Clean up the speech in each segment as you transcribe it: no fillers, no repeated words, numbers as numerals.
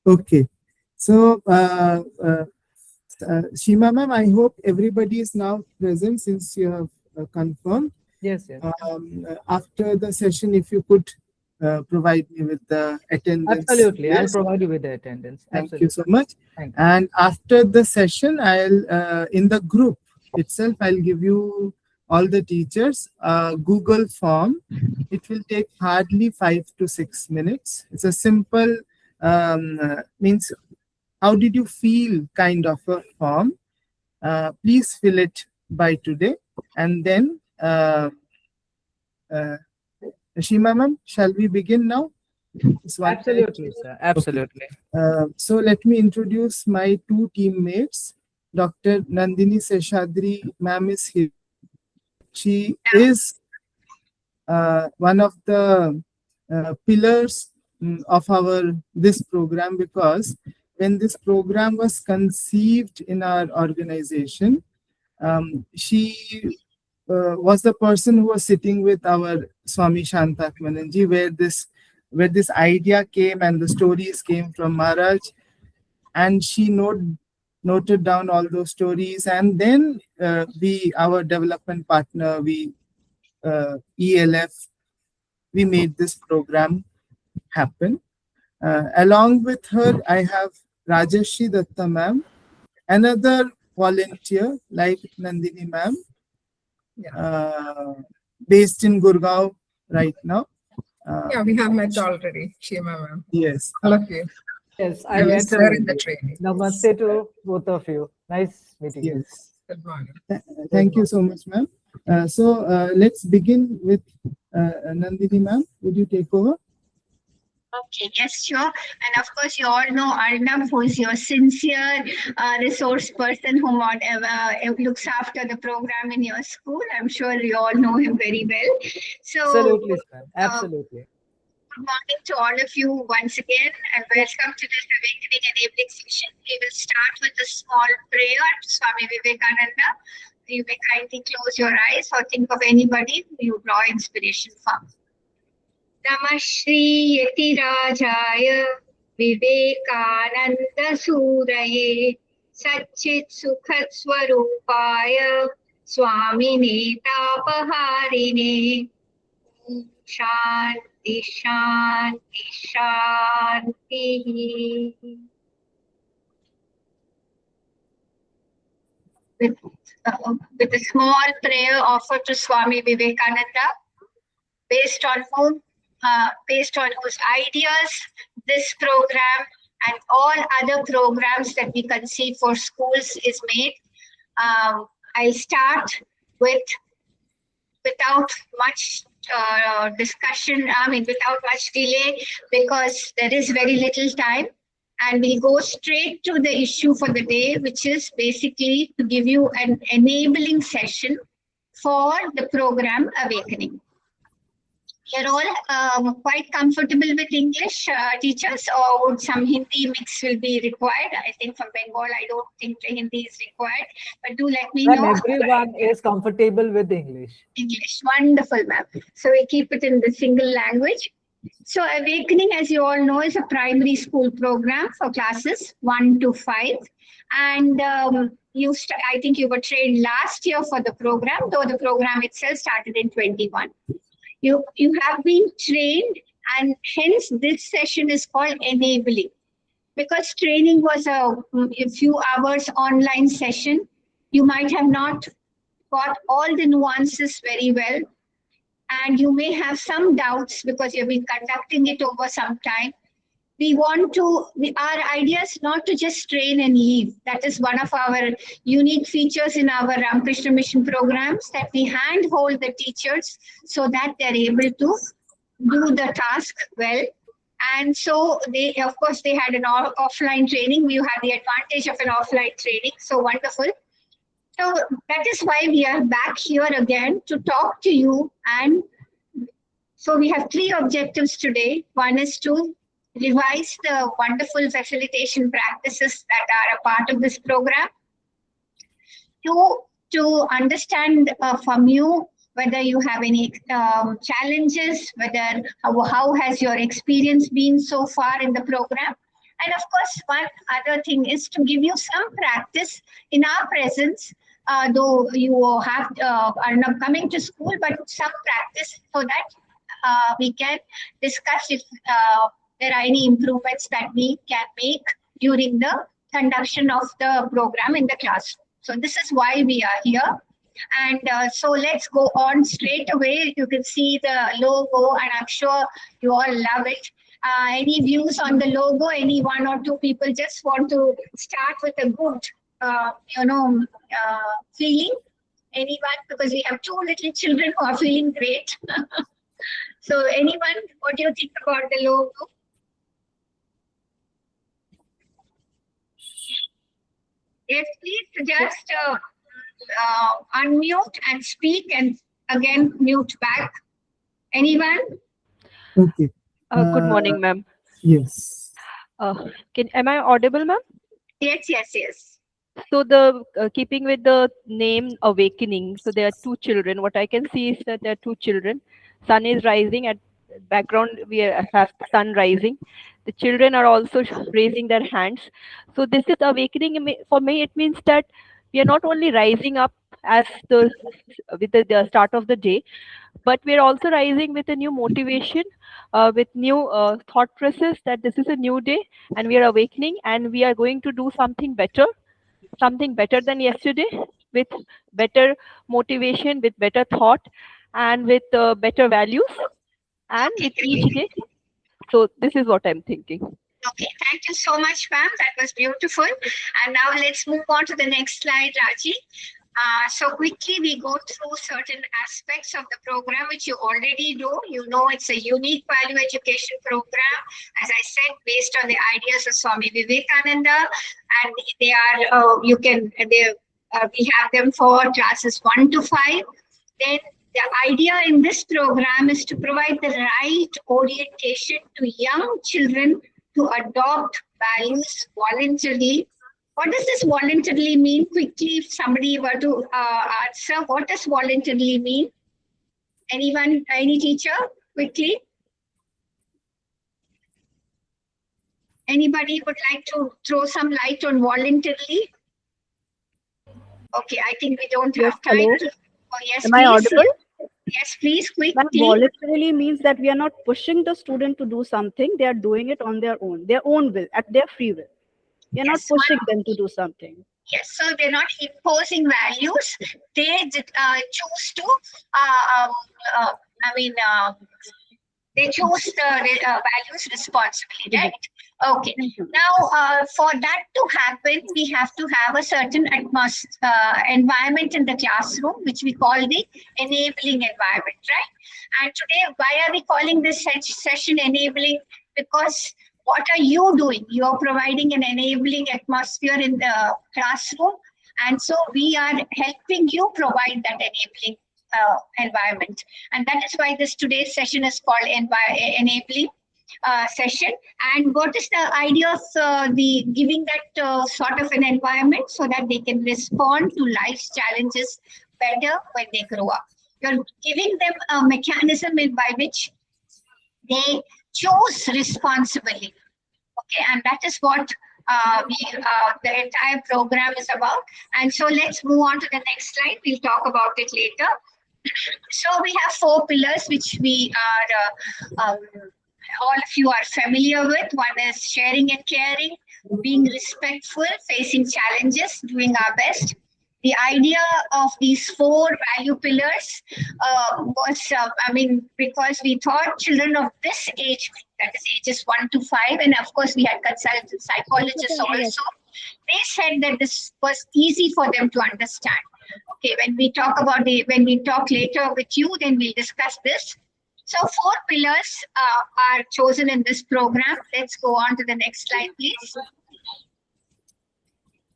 Okay. So, Shima ma'am, I hope everybody is now present since you have confirmed. Yes, yes. After the session, if you could provide me with the attendance Absolutely. I'll list. provide you with the attendance. Thank you Absolutely. so much. Thank you. And after the session, I'll in the group itself, I'll give you all the teachers Google form. It will take hardly 5 to 6 minutes. It's a simple means how did you feel kind of a form. Please fill it by today, and then Shima ma'am, shall we begin now? It's 1:30. Absolutely, sir. Absolutely. So let me introduce my two teammates. Dr. Nandini Seshadri ma'am is here. She is one of the pillars of our this program, because when this program was conceived in our organization, she was the person who was sitting with our Swami Shantakmananji, where this idea came and the stories came from Maharaj, and she noted down all those stories, and then our development partner, ELF, we made this program happen. Along with her, I have Rajashri Datta ma'am, another volunteer like Nandini ma'am, based in Gurgaon right now. Yeah, we have met already, Shima ma'am. Yes. All of you. Yes, I I was met there her. in the training. Namaste to both of you. Nice meeting you. Yes. Good morning. Thank you so much, ma'am. So let's begin with Nandini ma'am. Would you take over? Okay, yes, sure. And of course, you all know Arnab, who is your sincere resource person who looks after the program in your school. I'm sure you all know him very well. So, Absolutely, sir. Absolutely. good morning to all of you once again, and welcome to this Awakening Enabling session. We will start with a small prayer to Swami Vivekananda. You may kindly close your eyes or think of anybody who you draw inspiration from. Namah Shri Yatirajaya Vivekananda Suraye Satchit Sukhat Swarupaya Swami Tapaharine Shanti Shanti Shanti. With a small prayer offered to Swami Vivekananda, based on whose ideas this program and all other programs that we conceive for schools is made. I start without much discussion, without much delay, because there is very little time. And we'll go straight to the issue for the day, which is basically to give you an enabling session for the program Awakening. You're all quite comfortable with English, teachers, or would some Hindi mix will be required? I think from Bengal, I don't think the Hindi is required, but do let me know. Everyone is comfortable with English. English, wonderful, ma'am. So we keep it in the single language. So Awakening, as you all know, is a primary school program for classes 1 to 5. And I think you were trained last year for the program, though the program itself started in 21. You have been trained, and hence this session is called enabling, because training was a few hours online session. You might have not got all the nuances very well, and you may have some doubts because you've been conducting it over some time. Our idea is not to just train and leave. That is one of our unique features in our Ramakrishna Mission programs, that we handhold the teachers so that they're able to do the task well. And so they had an offline training. We had the advantage of an offline training. So wonderful. So that is why we are back here again to talk to you. And so we have 3 objectives today. One is to revise the wonderful facilitation practices that are a part of this program. To understand from you whether you have any challenges, how has your experience been so far in the program, And of course, one other thing is to give you some practice in our presence, though you have are not coming to school, but some practice so that we can discuss if there are any improvements that we can make during the conduction of the program in the classroom. So this is why we are here. And so let's go on straight away. You can see the logo, and I'm sure you all love it. Any views on the logo? Any one or two people just want to start with a good, feeling? Anyone? Because we have two little children who are feeling great. So anyone, what do you think about the logo? Yes, please just unmute and speak and again mute back. Anyone? Okay. Good morning, ma'am. Yes. Am I audible, ma'am? Yes, yes, yes. So the keeping with the name Awakening, so there are two children. What I can see is that there are two children. Sun is rising at background. We have sun rising. The children are also raising their hands. So this is awakening. For me, it means that we are not only rising up as with the start of the day, but we're also rising with a new motivation, with new thought process that this is a new day and we are awakening and we are going to do something better than yesterday, with better motivation, with better thought, and with better values, and with each day. So this is what I'm thinking. Okay, thank you so much, ma'am. That was beautiful. And now let's move on to the next slide, Raji. So quickly we go through certain aspects of the program which you already do. You know it's a unique value education program, as I said, based on the ideas of Swami Vivekananda, and they are we have them for classes 1 to 5. Then the idea in this program is to provide the right orientation to young children to adopt values voluntarily. What does this voluntarily mean? Quickly, if somebody were to answer, what does voluntarily mean? Anyone, any teacher? Quickly. Anybody would like to throw some light on voluntarily? Okay, I think we don't have time. Hello. Oh, yes, Am please. I audible? Yes, please, Ma'am, quickly. voluntarily means that we are not pushing the student to do something. They are doing it on their own will, at their free will. We are not pushing them to do something. Yes, so they're not imposing values. They choose to, they choose the values responsibly, right? Okay. Now, for that to happen, we have to have a certain environment in the classroom, which we call the enabling environment, right? And today, why are we calling this session enabling? Because what are you doing? You are providing an enabling atmosphere in the classroom. And so we are helping you provide that enabling environment. And that is why today's session is called enabling session. And what is the idea of giving that sort of an environment so that they can respond to life's challenges better when they grow up? You're giving them a mechanism by which they choose responsibly. Okay, and that is what the entire program is about. And so let's move on to the next slide. We'll talk about it later. So we have 4 pillars which we are all of you are familiar with. One is sharing and caring, being respectful, facing challenges, doing our best. The idea of these 4 value pillars was, because we thought children of this age, that is ages 1 to 5, and of course we had consultant psychologists also, they said that this was easy for them to understand. Okay, when we talk later with you, then we'll discuss this. So 4 pillars are chosen in this program. Let's go on to the next slide, please.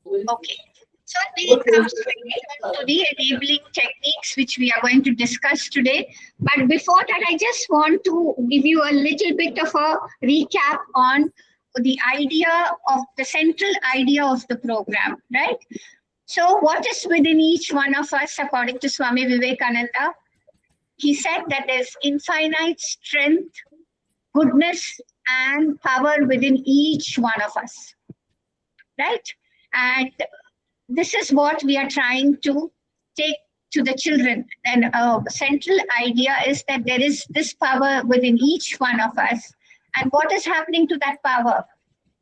Okay. So we come to the enabling techniques which we are going to discuss today. But before that, I just want to give you a little bit of a recap on the central idea of the program, right? So what is within each one of us according to Swami Vivekananda? He said that there's infinite strength, goodness, and power within each one of us, right? And this is what we are trying to take to the children. And central idea is that there is this power within each one of us. And what is happening to that power?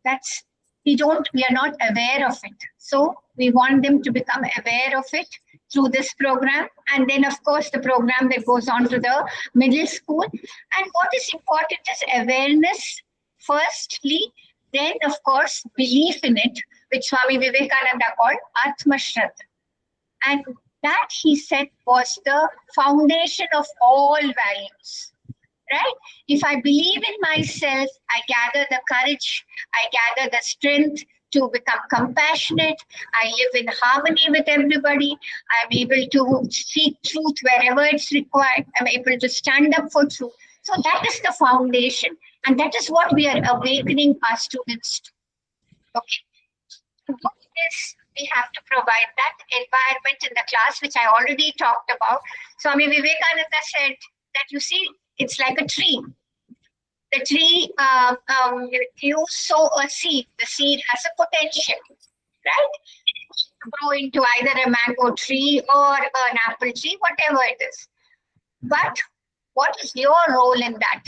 That's we are not aware of it. So we want them to become aware of it through this program. And then of course the program that goes on to the middle school. And what is important is awareness firstly, then of course belief in it, which Swami Vivekananda called Atma Shraddha. And that he said was the foundation of all values, right? If I believe in myself, I gather the courage, I gather the strength to become compassionate, I live in harmony with everybody, I'm able to seek truth wherever it's required, I'm able to stand up for truth. So that is the foundation, and that is what we are awakening our students to. Okay. Yes, we have to provide that environment in the class, which I already talked about. Swami Vivekananda said that, you see, it's like a tree. The tree, you sow a seed. The seed has a potential, right? Grow into either a mango tree or an apple tree, whatever it is. But what is your role in that?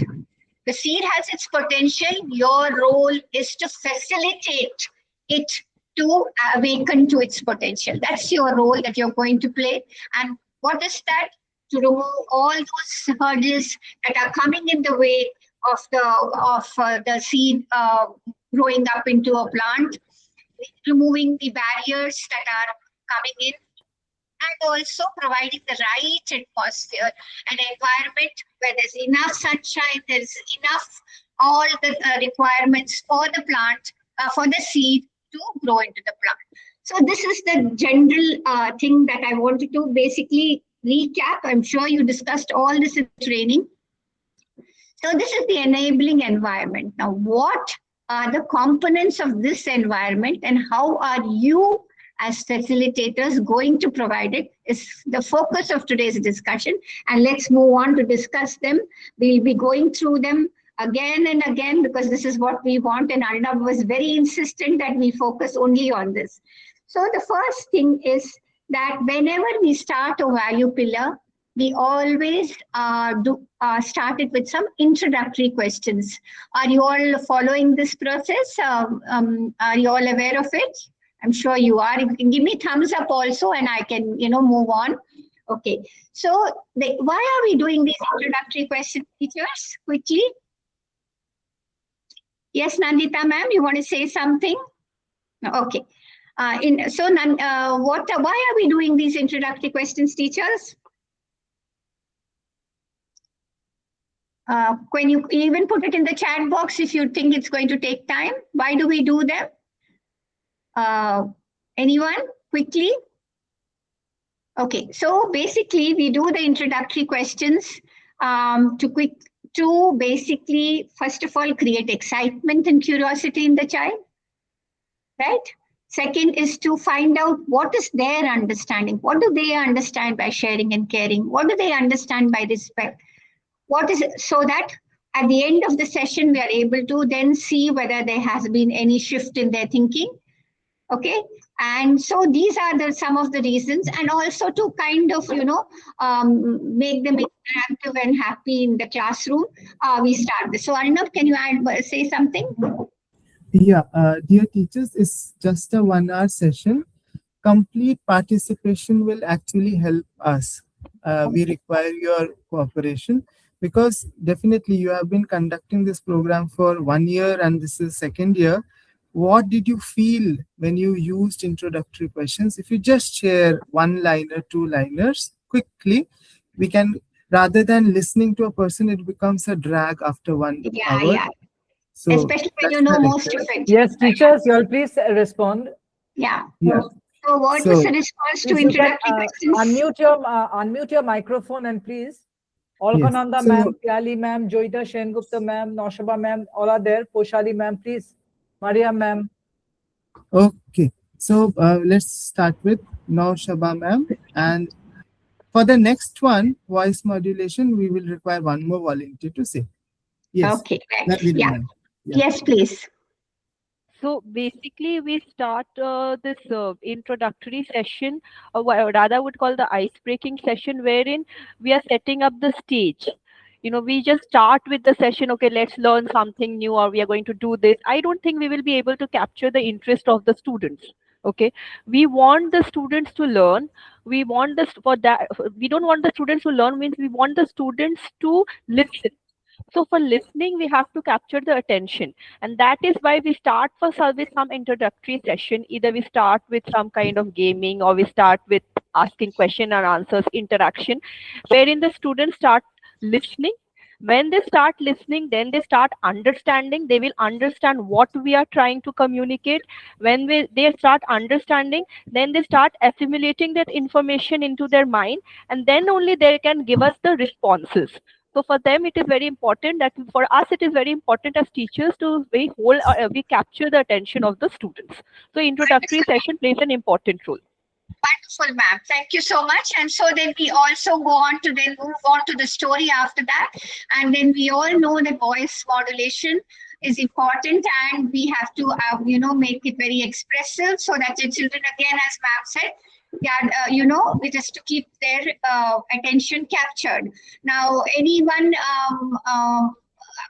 The seed has its potential. Your role is to facilitate it to awaken to its potential. That's your role that you're going to play. And what is that? To remove all those hurdles that are coming in the way of the seed growing up into a plant, removing the barriers that are coming in, and also providing the right atmosphere, an environment where there's enough sunshine, there's enough all the requirements for the plant, for the seed to grow into the plant. So this is the general thing that I wanted to basically recap. I'm sure you discussed all this in training. So this is the enabling environment. Now, what are the components of this environment and how are you as facilitators going to provide it is the focus of today's discussion. And let's move on to discuss them. We'll be going through them again and again because this is what we want. And Arnab was very insistent that we focus only on this. So the first thing is that whenever we start a value pillar, we always start it with some introductory questions. Are you all following this process? Are you all aware of it? I'm sure you are. You can give me thumbs up also and I can, move on. Okay. So why are we doing these introductory questions, teachers? Quickly. Yes, Nandita ma'am, you want to say something? Okay. Why are we doing these introductory questions, teachers? When you even put it in the chat box if you think it's going to take time. Why do we do them? Anyone? Quickly? Okay, so basically we do the introductory questions to basically, first of all, create excitement and curiosity in the child, right? Second is to find out what is their understanding. What do they understand by sharing and caring? What do they understand by respect? What is it? So that at the end of the session, we are able to then see whether there has been any shift in their thinking. Okay. And so these are some of the reasons, and also to kind of, make them interactive and happy in the classroom. We start this. So Arnab, can you say something? Yeah, dear teachers, it's just a 1-hour session. Complete participation will actually help us. We require your cooperation because definitely you have been conducting this program for 1 year and this is 2nd year. What did you feel when you used introductory questions? If you just share 1-liner, 2-liners quickly, we can, rather than listening to a person, it becomes a drag after 1 hour. Yeah. So especially when you know most of it. Yes, teachers, you all please respond. Yeah. Yeah. So what was the response to introductory questions? Unmute your microphone and please. Alkananda ma'am, Pyali ma'am, Joita Shengupta ma'am, Noshaba ma'am, all are there. Poshali ma'am, please. Maria ma'am. Okay. So let's start with Noshaba ma'am. And for the next one, voice modulation, we will require one more volunteer to say. Yes. Okay. Yeah. Yeah. Yes, please. So basically, we start this introductory session, or rather, I would call the ice-breaking session, wherein we are setting up the stage. You know, we just start with the session. Okay, let's learn something new, or we are going to do this. I don't think we will be able to capture the interest of the students. Okay, we want the students to learn. We want this for that. We don't want the students to learn. Means we want the students to listen. So for listening, we have to capture the attention. And that is why we start first with some introductory session. Either we start with some kind of gaming, or we start with asking question and answers interaction, wherein the students start listening. When they start listening, then they start understanding. They will understand what we are trying to communicate. When they start understanding, then they start assimilating that information into their mind, and then only they can give us the responses. So for them, it is very important that for us, it is very important as teachers to we capture the attention of the students. So introductory session plays an important role. Wonderful, ma'am. Thank you so much. And so then we also go on to then move on to the story after that. And then we all know that voice modulation is important, and we have to, make it very expressive so that the children, again, as ma'am said, it is to keep their attention captured. Now, anyone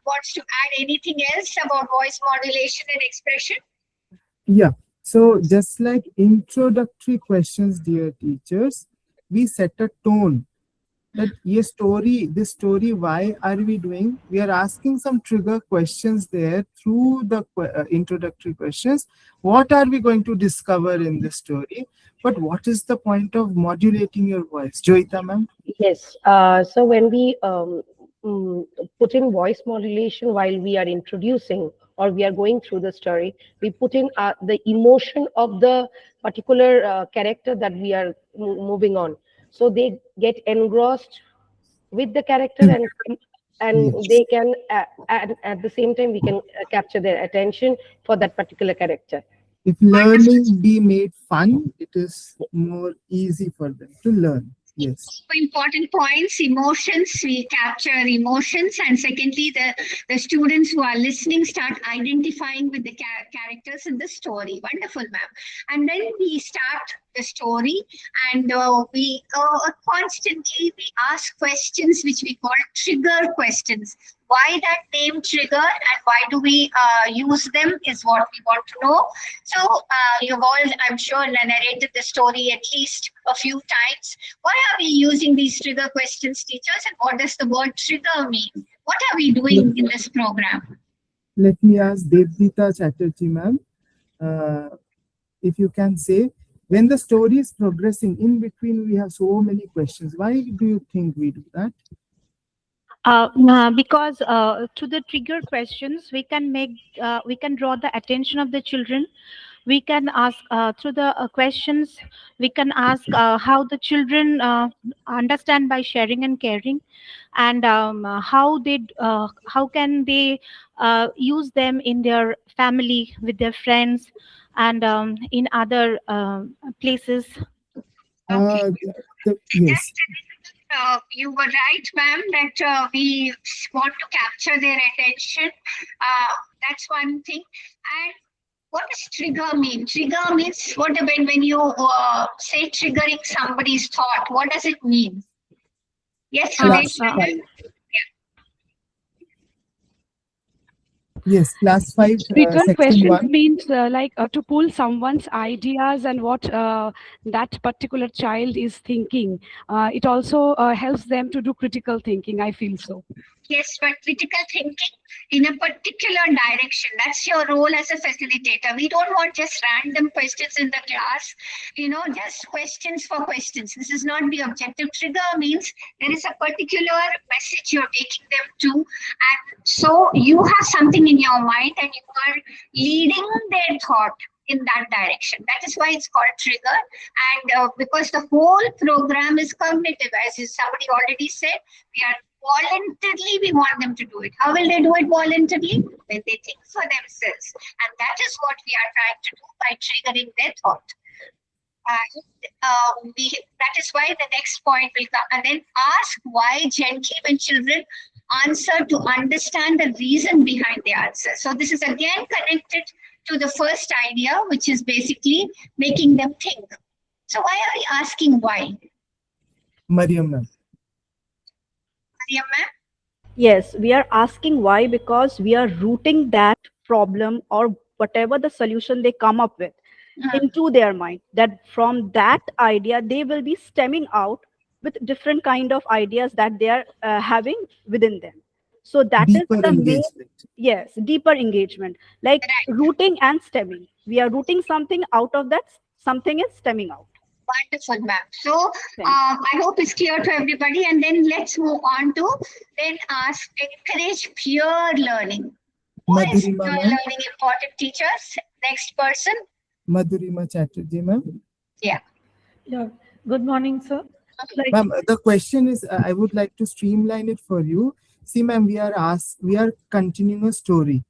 wants to add anything else about voice modulation and expression? Yeah. So just like introductory questions, dear teachers, we set a tone that this story, why are we doing? We are asking some trigger questions there through the introductory questions. What are we going to discover in this story? But what is the point of modulating your voice? Joita, ma'am? Yes. So when we put in voice modulation while we are introducing or we are going through the story, we put in the emotion of the particular character that we are moving on. So they get engrossed with the character, and Yes. they can at the same time we can capture their attention for that particular character. If learning be made fun, it is more easy for them to learn. Yes. Important points. Emotions, we capture emotions, and secondly, the students who are listening start identifying with the characters in the story. Wonderful, ma'am. And then we start the story, and we constantly we ask questions which we call trigger questions. Why that name trigger and why do we use them is what we want to know. So you've all, I'm sure, narrated the story at least a few times. Why are we using these trigger questions, teachers, and what does the word trigger mean? What are we doing in this program? Let me ask Devdita Chatterjee, ma'am, if you can say, when the story is progressing, in between we have so many questions. Why do you think we do that? Because to the trigger questions, we can draw the attention of the children. We can ask through the questions. We can ask how the children understand by sharing and caring, and how can they use them in their family, with their friends, and in other places. Yes. You were right, ma'am, that we want to capture their attention. That's one thing. And what does trigger mean? Trigger means what when you say triggering somebody's thought, what does it mean? Yes, Suresh. Yes, class 5, Trigger section questions 1. means to pull someone's ideas and what that particular child is thinking. It also helps them to do critical thinking, I feel so. Yes, but critical thinking in a particular direction. That's your role as a facilitator. We don't want just random questions in the class, just questions for questions. This is not the objective. Trigger means there is a particular message you're taking them to. And so you have something in your mind and you are leading their thought in that direction. That is why it's called trigger. And because the whole program is cognitive, as somebody already said, we are voluntarily, we want them to do it. How will they do it voluntarily? When they think for themselves. And that is what we are trying to do by triggering their thought. That is why the next point will come. And then ask why gently when children answer to understand the reason behind the answer. So this is again connected to the first idea, which is basically making them think. So why are we asking why? Mariam ma'am. Mariam ma'am? Yes, we are asking why because we are rooting that problem or whatever the solution they come up with into their mind. That from that idea, they will be stemming out with different kind of ideas that they are having within them. So that is Deeper the main, engagement. yes, deeper engagement, like rooting and stemming. We are rooting something out of that, something is stemming out. Wonderful, ma'am. So I hope it's clear to everybody. And then let's move on to then encourage peer learning. Why is peer Madhurima ma'am. learning important, teachers? Next person. Madhurima Chatterjee ma'am. Yeah. Yeah. Good morning, sir. Ma'am, the question is, I would like to streamline it for you. See, ma'am, we are continuing a story.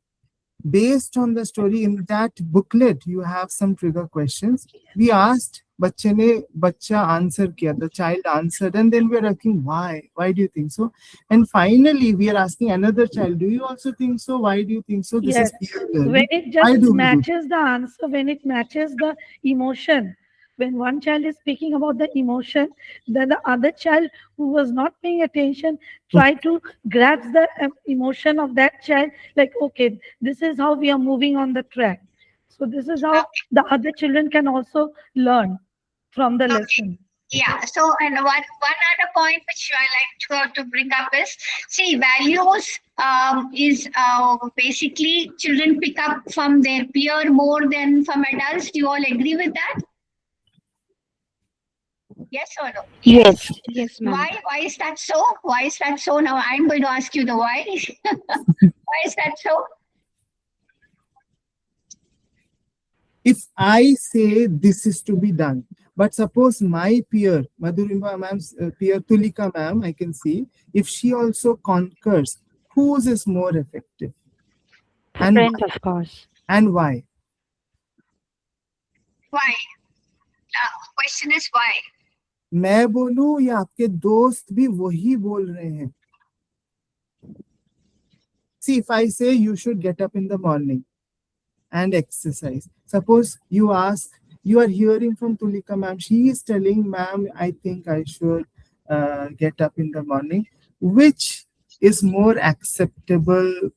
Based on the story in that booklet, you have some trigger questions. We asked, bacha answer kiya, the child answered, and then we are asking why? Why do you think so? And finally, we are asking another child, do you also think so? Why do you think so? This Yes. is peer learning. When it Why just do we do matches the answer, when it matches the emotion, when one child is speaking about the emotion, then the other child who was not paying attention try to grasp the emotion of that child, like, okay, this is how we are moving on the track. So this is how the other children can also learn from the lesson. Yeah. So, and one other point which I like to bring up is, see, values is basically children pick up from their peer more than from adults. Do you all agree with that? Yes or no? Yes. Yes, ma'am. Why is that so? Why is that so? Now I'm going to ask you the why. Why is that so? If I say this is to be done, but suppose my peer, Madhurima ma'am's peer Tulika ma'am, I can see, if she also concurs, whose is more effective? And Friend, of course. And why? Why? Question is why? मैं बोलूं या आपके दोस्त भी वही बोल रहे हैं? See, if I say you should get up in the morning and exercise. Suppose you ask, you are hearing from Tulika ma'am, she is telling ma'am, I think I should get up in the morning. Which is more acceptable,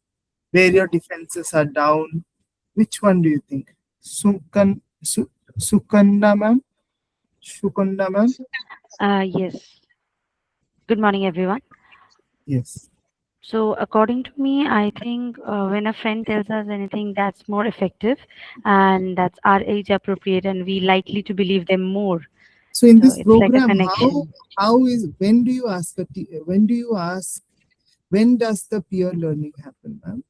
where your defenses are down? Which one do you think? Sukanda ma'am? Shukanda ma'am? Yes. Good morning, everyone. Yes. So according to me, I think when a friend tells us anything, that's more effective and that's our age appropriate and we likely to believe them more. So in this it's like a program, connection. when does the peer learning happen, ma'am?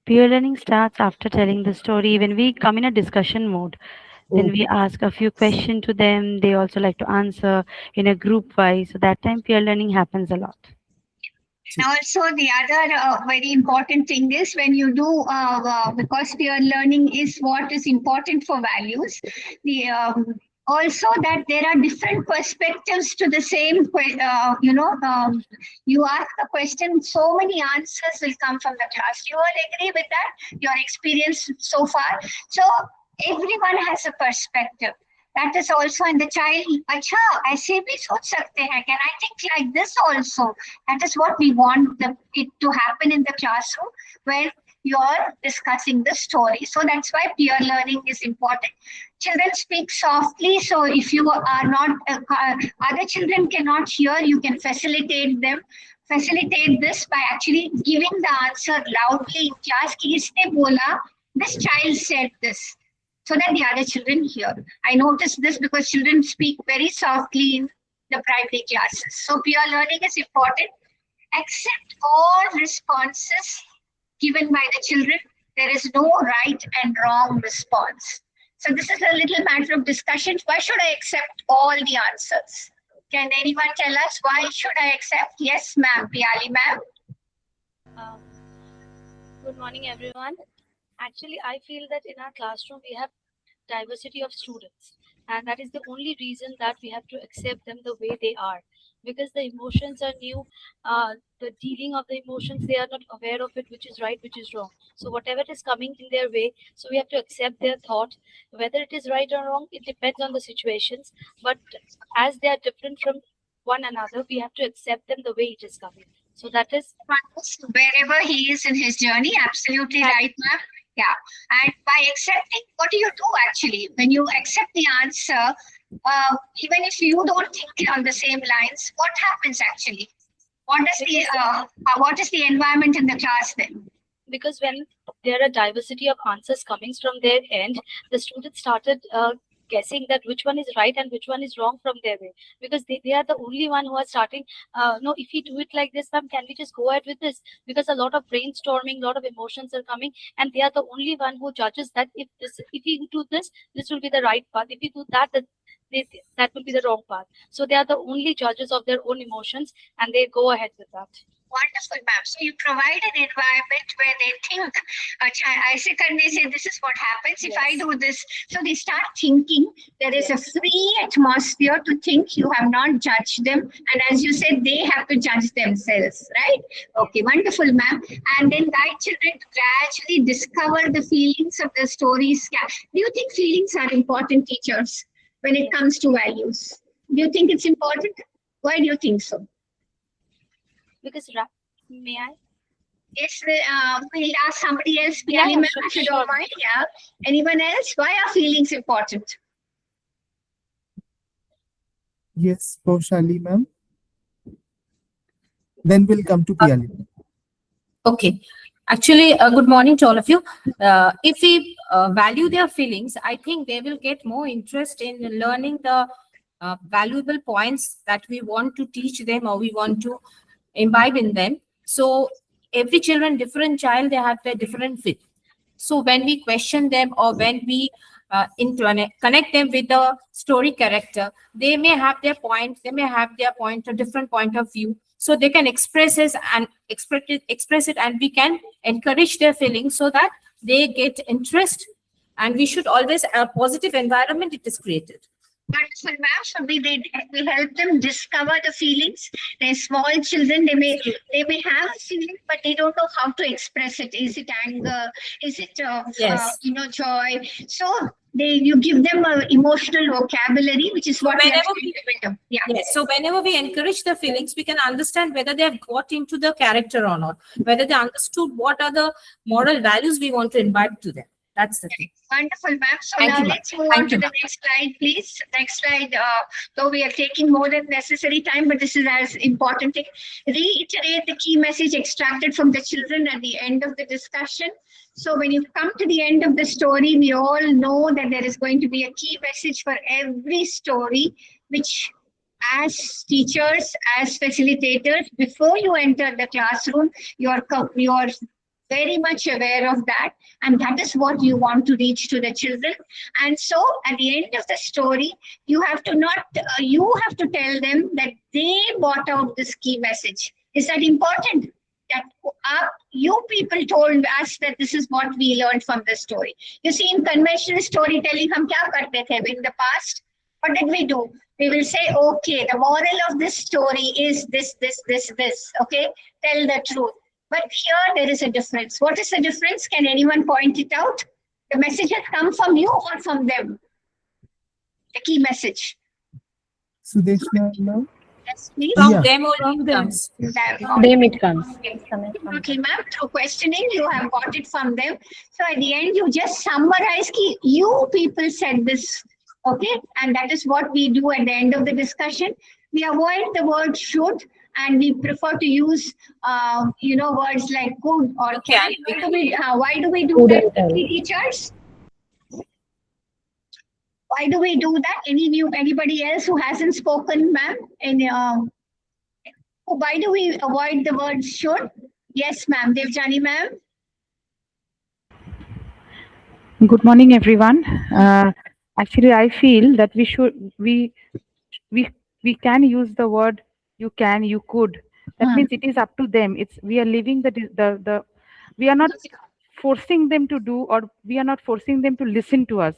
Peer learning starts after telling the story. When we come in a discussion mode, then we ask a few questions to them. They also like to answer in a group wise. So that time peer learning happens a lot. Now, also the other very important thing is when you do, because peer learning is what is important for values, the also that there are different perspectives to the same, you ask a question, so many answers will come from the class. Do you all agree with that? Your experience so far? So everyone has a perspective. That is also in the child, acha, aise bhi soch sakte hain. Can I think like this also? That is what we want it to happen in the classroom when you're discussing the story. So that's why peer learning is important. Children speak softly, so if you are not, other children cannot hear, you can facilitate them. Facilitate this by actually giving the answer loudly in class. Ki isne bola, this child said this, so that the other children hear. I noticed this because children speak very softly in the primary classes. So peer learning is important. Accept all responses given by the children. There is no right and wrong response. So this is a little matter of discussion. Why should I accept all the answers? Can anyone tell us why should I accept? Yes, ma'am. Piali ma'am. Good morning, everyone. Actually, I feel that in our classroom, we have diversity of students. And that is the only reason that we have to accept them the way they are. because the emotions are new. The dealing of the emotions, they are not aware of it, which is right, which is wrong. So whatever is coming in their way, so we have to accept their thought. Whether it is right or wrong, it depends on the situations. But as they are different from one another, we have to accept them the way it is coming. So that is wherever he is in his journey. Absolutely right, ma'am. Yeah. And by accepting, what do you do actually? When you accept the answer, even if you don't think on the same lines, what happens actually? What is the environment in the class then? Because when there are diversity of answers coming from their end, the students started guessing that which one is right and which one is wrong from their way, because they are the only one who are starting, no, if we do it like this, then can we just go ahead with this? Because a lot of brainstorming, a lot of emotions are coming, and they are the only one who judges that if we do this, this will be the right path. If we do that, that will be the wrong path. So they are the only judges of their own emotions, and they go ahead with that. Wonderful, ma'am. So you provide an environment where they think, Isaac and they say, this is what happens if I do this. So they start thinking. There is a free atmosphere to think. You have not judged them. And as you said, they have to judge themselves, right? Okay, wonderful, ma'am. And then guide children to gradually discover the feelings of the stories. Do you think feelings are important, teachers, when it comes to values? Do you think it's important? Why do you think so? Because, may I? Yes, we'll ask somebody else. Yeah, Ma'am, sure, if you don't mind. Yeah. Anyone else? Why are feelings important? Yes, Poshali ma'am. Then we'll come to Piali. Okay. Actually, good morning to all of you. If we value their feelings, I think they will get more interest in learning the valuable points that we want to teach them or we want to imbibe in them. So every different child, they have their different fit. So when we question them or when we connect them with the story character, they may have their point, a different point of view. So they can express it, and we can encourage their feelings so that they get interest. And we should always a positive environment it is created. Wonderful, ma'am. So we help them discover the feelings. They're small children. They may have a feeling, but they don't know how to express it. Is it anger? Is it joy? So you give them an emotional vocabulary, which is what So whenever we encourage the feelings, we can understand whether they have got into the character or not, whether they understood what are the moral values we want to imbibe to them. That's the thing. Wonderful, ma'am. So now let's move on to the next slide, please. Next slide. Though we are taking more than necessary time, but this is as important thing. Reiterate the key message extracted from the children at the end of the discussion. So when you come to the end of the story, we all know that there is going to be a key message for every story, which as teachers, as facilitators, before you enter the classroom, you're very much aware of that, and that is what you want to reach to the children. And so at the end of the story, you have to tell them that they brought out this key message. Is that important? That you people told us that this is what we learned from the story. You see, in conventional storytelling, hum kya karte the in the past? What did we do? We will say, okay, the moral of this story is this, okay? Tell the truth. But here there is a difference. What is the difference? Can anyone point it out? The message has come from you or from them? The key message. Sudeshna, ma'am? Yes, please. From them or from them. Them it comes. Okay, ma'am. Through questioning, you have got it from them. So at the end, you just summarize, you people said this. Okay, and that is what we do at the end of the discussion. We avoid the word should, and we prefer to use, words like could or can. Why do we do that, teachers? Why do we do that? Anybody else who hasn't spoken, ma'am? Why do we avoid the word should? Yes, ma'am. Devjani, ma'am. Good morning, everyone. Actually, I feel that we can use the word you can, you could. That means it is up to them. We are leaving we are not forcing them to do, or we are not forcing them to listen to us.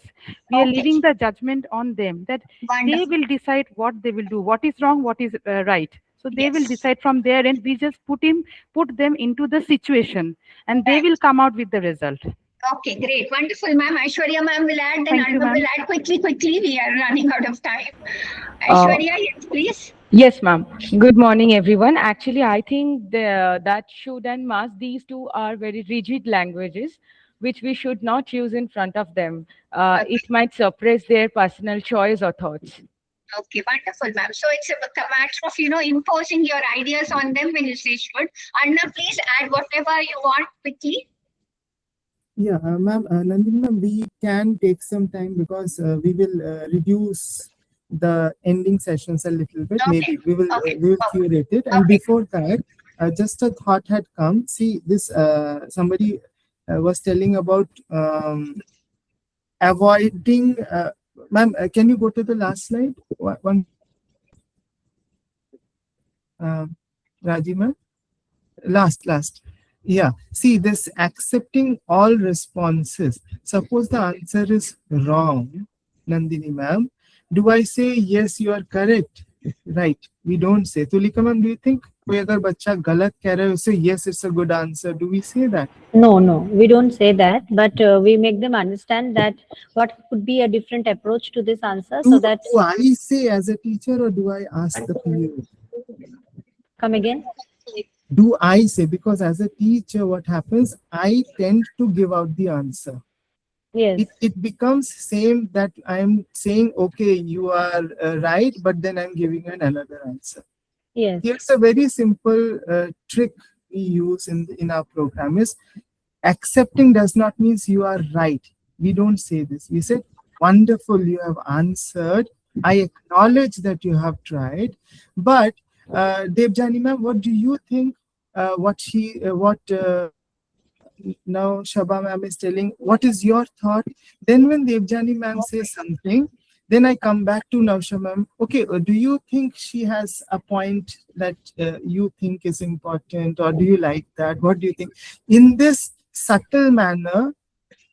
We are leaving the judgment on them, that they will decide what they will do, what is wrong, what is right. So they will decide from their end. We just put them into the situation, and they will come out with the result. Okay, great. Wonderful, ma'am. Aishwarya ma'am will add, then Thank you, Arnab ma'am. will add quickly. We are running out of time. Aishwarya, yes, please. Yes, ma'am. Good morning, everyone. Actually, I think that should and must, these two are very rigid languages, which we should not use in front of them. It might suppress their personal choice or thoughts. Okay, wonderful, ma'am. So it's a matter of, imposing your ideas on them when you say should. Arnab, please add whatever you want quickly. Yeah, ma'am, Nandini ma'am, we can take some time because we will reduce the ending sessions a little bit. Maybe we will curate it. And before that, just a thought had come. See, this somebody was telling about avoiding. Ma'am, can you go to the last slide? One. Raji ma'am, last. Yeah, see this accepting all responses. Suppose the answer is wrong, Nandini ma'am. Do I say yes, you are correct? Right. We don't say. Tulika ma'am, do you think कोई अगर बच्चा गलत कह रहा है उसे yes, it's a good answer? Do we say that? No, we don't say that, but we make them understand that what could be a different approach to this answer, so that. Do I say as a teacher, or do I ask the PA? Come again. Do I say, because as a teacher, what happens, I tend to give out the answer. Yes. It becomes same that I'm saying, okay, you are right, but then I'm giving an another answer. Yes. Here's a very simple trick we use in our program is accepting does not mean you are right. We don't say this. We say, wonderful, you have answered. I acknowledge that you have tried, but Devjani ma'am, what do you think? Now Shaba ma'am is telling, what is your thought? Then when Devjani ma'am says something, then I come back to Nausha ma'am. Okay, do you think she has a point that you think is important, or do you like that? What do you think? In this subtle manner,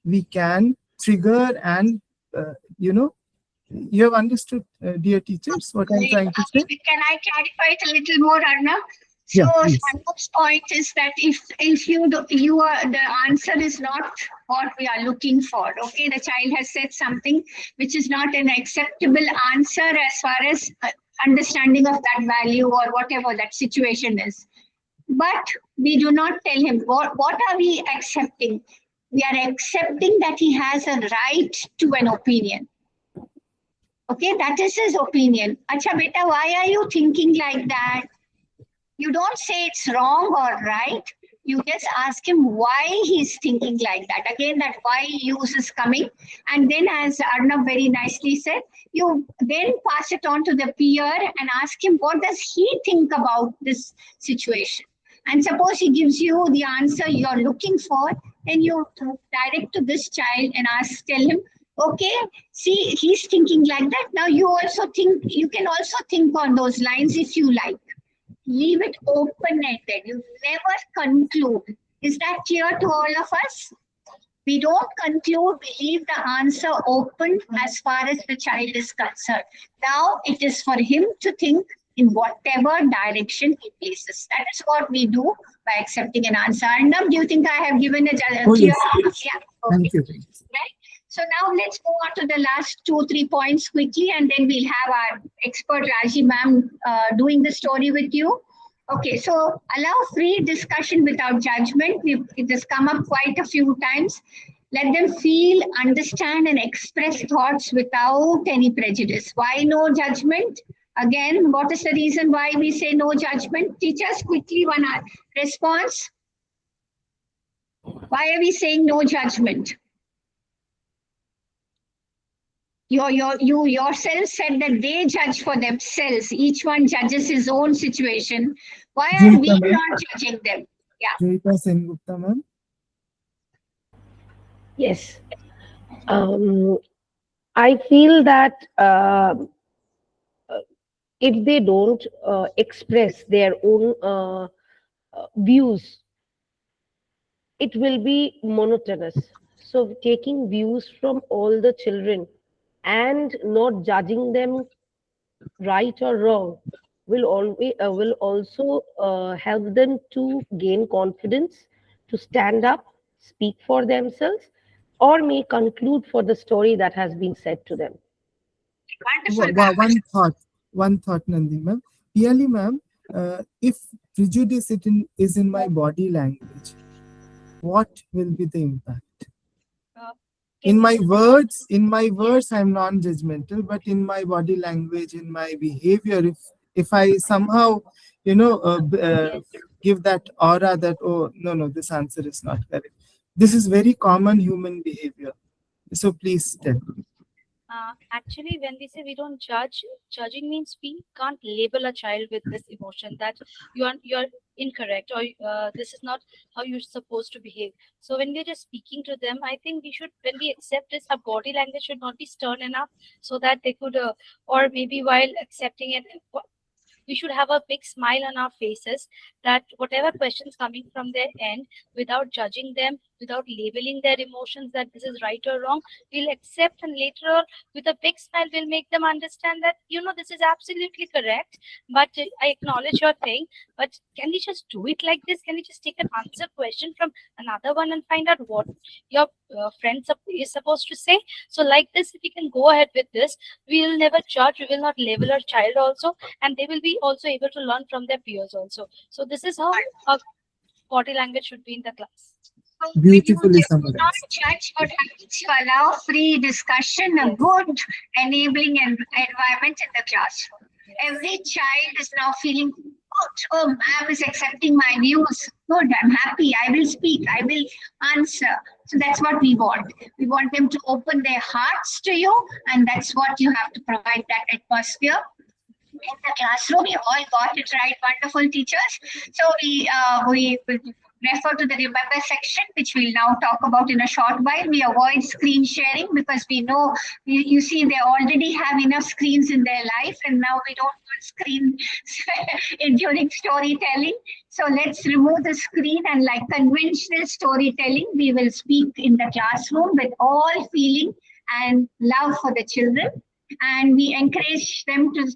we can trigger and, you have understood, dear teachers, what I'm trying to say? Can I clarify it a little more, Arnab? So Yeah, please. Arnab's point is that if the answer is not what we are looking for, okay, the child has said something which is not an acceptable answer as far as understanding of that value or whatever that situation is. But we do not tell him what are we accepting. We are accepting that he has a right to an opinion. Okay, that is his opinion. Acha beta, why are you thinking like that? You don't say it's wrong or right. You just ask him why he's thinking like that. Again, that why use is coming. And then, as Arnab very nicely said, you then pass it on to the peer and ask him what does he think about this situation. And suppose he gives you the answer you're looking for, then you direct to this child and tell him, okay, see, he's thinking like that. Now you can also think on those lines if you like. Leave it open-ended. You never conclude. Is that clear to all of us? We don't conclude, we leave the answer open as far as the child is concerned. Now it is for him to think in whatever direction he places. That is what we do by accepting an answer. Arnab, do you think I have given a clear? Yes. Yeah. Okay. Thank you. Right. So now let's move on to the last 2-3 points quickly, and then we'll have our expert Raji ma'am doing the story with you. Okay, so allow free discussion without judgment. It has come up quite a few times. Let them feel, understand, and express thoughts without any prejudice. Why no judgment? Again, what is the reason why we say no judgment? Teachers, quickly one response. Why are we saying no judgment? You yourself said that they judge for themselves. Each one judges his own situation. Why are we not judging them? Yeah. Joyita Sengupta ma'am. Yes. I feel that if they don't express their own views, it will be monotonous. So taking views from all the children and not judging them right or wrong will also help them to gain confidence, to stand up, speak for themselves, or may conclude for the story that has been said to them. One thought, Nandini ma'am. Really, ma'am, if prejudice is in my body language, what will be the impact? In my words, I'm non-judgmental, but in my body language, in my behavior, if I somehow, give that aura that, oh, no, this answer is not correct. This is very common human behavior. So please tell. Actually, when we say we don't judge, judging means we can't label a child with this emotion that you're incorrect, or this is not how you're supposed to behave. So when we're just speaking to them, I think we should, when we accept this, our body language should not be stern enough so that they could, or maybe while accepting it, we should have a big smile on our faces, that whatever questions coming from their end, without judging them, without labeling their emotions that this is right or wrong, we'll accept, and later on with a big smile we'll make them understand that this is absolutely correct, but I acknowledge your thing, but can we just do it like this? Can we just take an answer question from another one and find out what your friend is supposed to say? So like this, if we can go ahead with this, we will never judge, we will not label our child also, and they will be also able to learn from their peers also. So this is how body language should be in the class. Beautifully You summarized. not judge what happens. You allow free discussion, a good enabling environment in the classroom. Every child is now feeling good. Oh, ma'am is accepting my views. Good, I'm happy. I will speak. I will answer. So that's what we want. We want them to open their hearts to you, and that's what you have to provide, that atmosphere in the classroom. You all got it right, wonderful teachers. So we will refer to the remember section, which we'll now talk about in a short while. We avoid screen sharing because we know, you see, they already have enough screens in their life, and now we don't want screen during storytelling. So let's remove the screen, and like conventional storytelling, we will speak in the classroom with all feeling and love for the children. And we encourage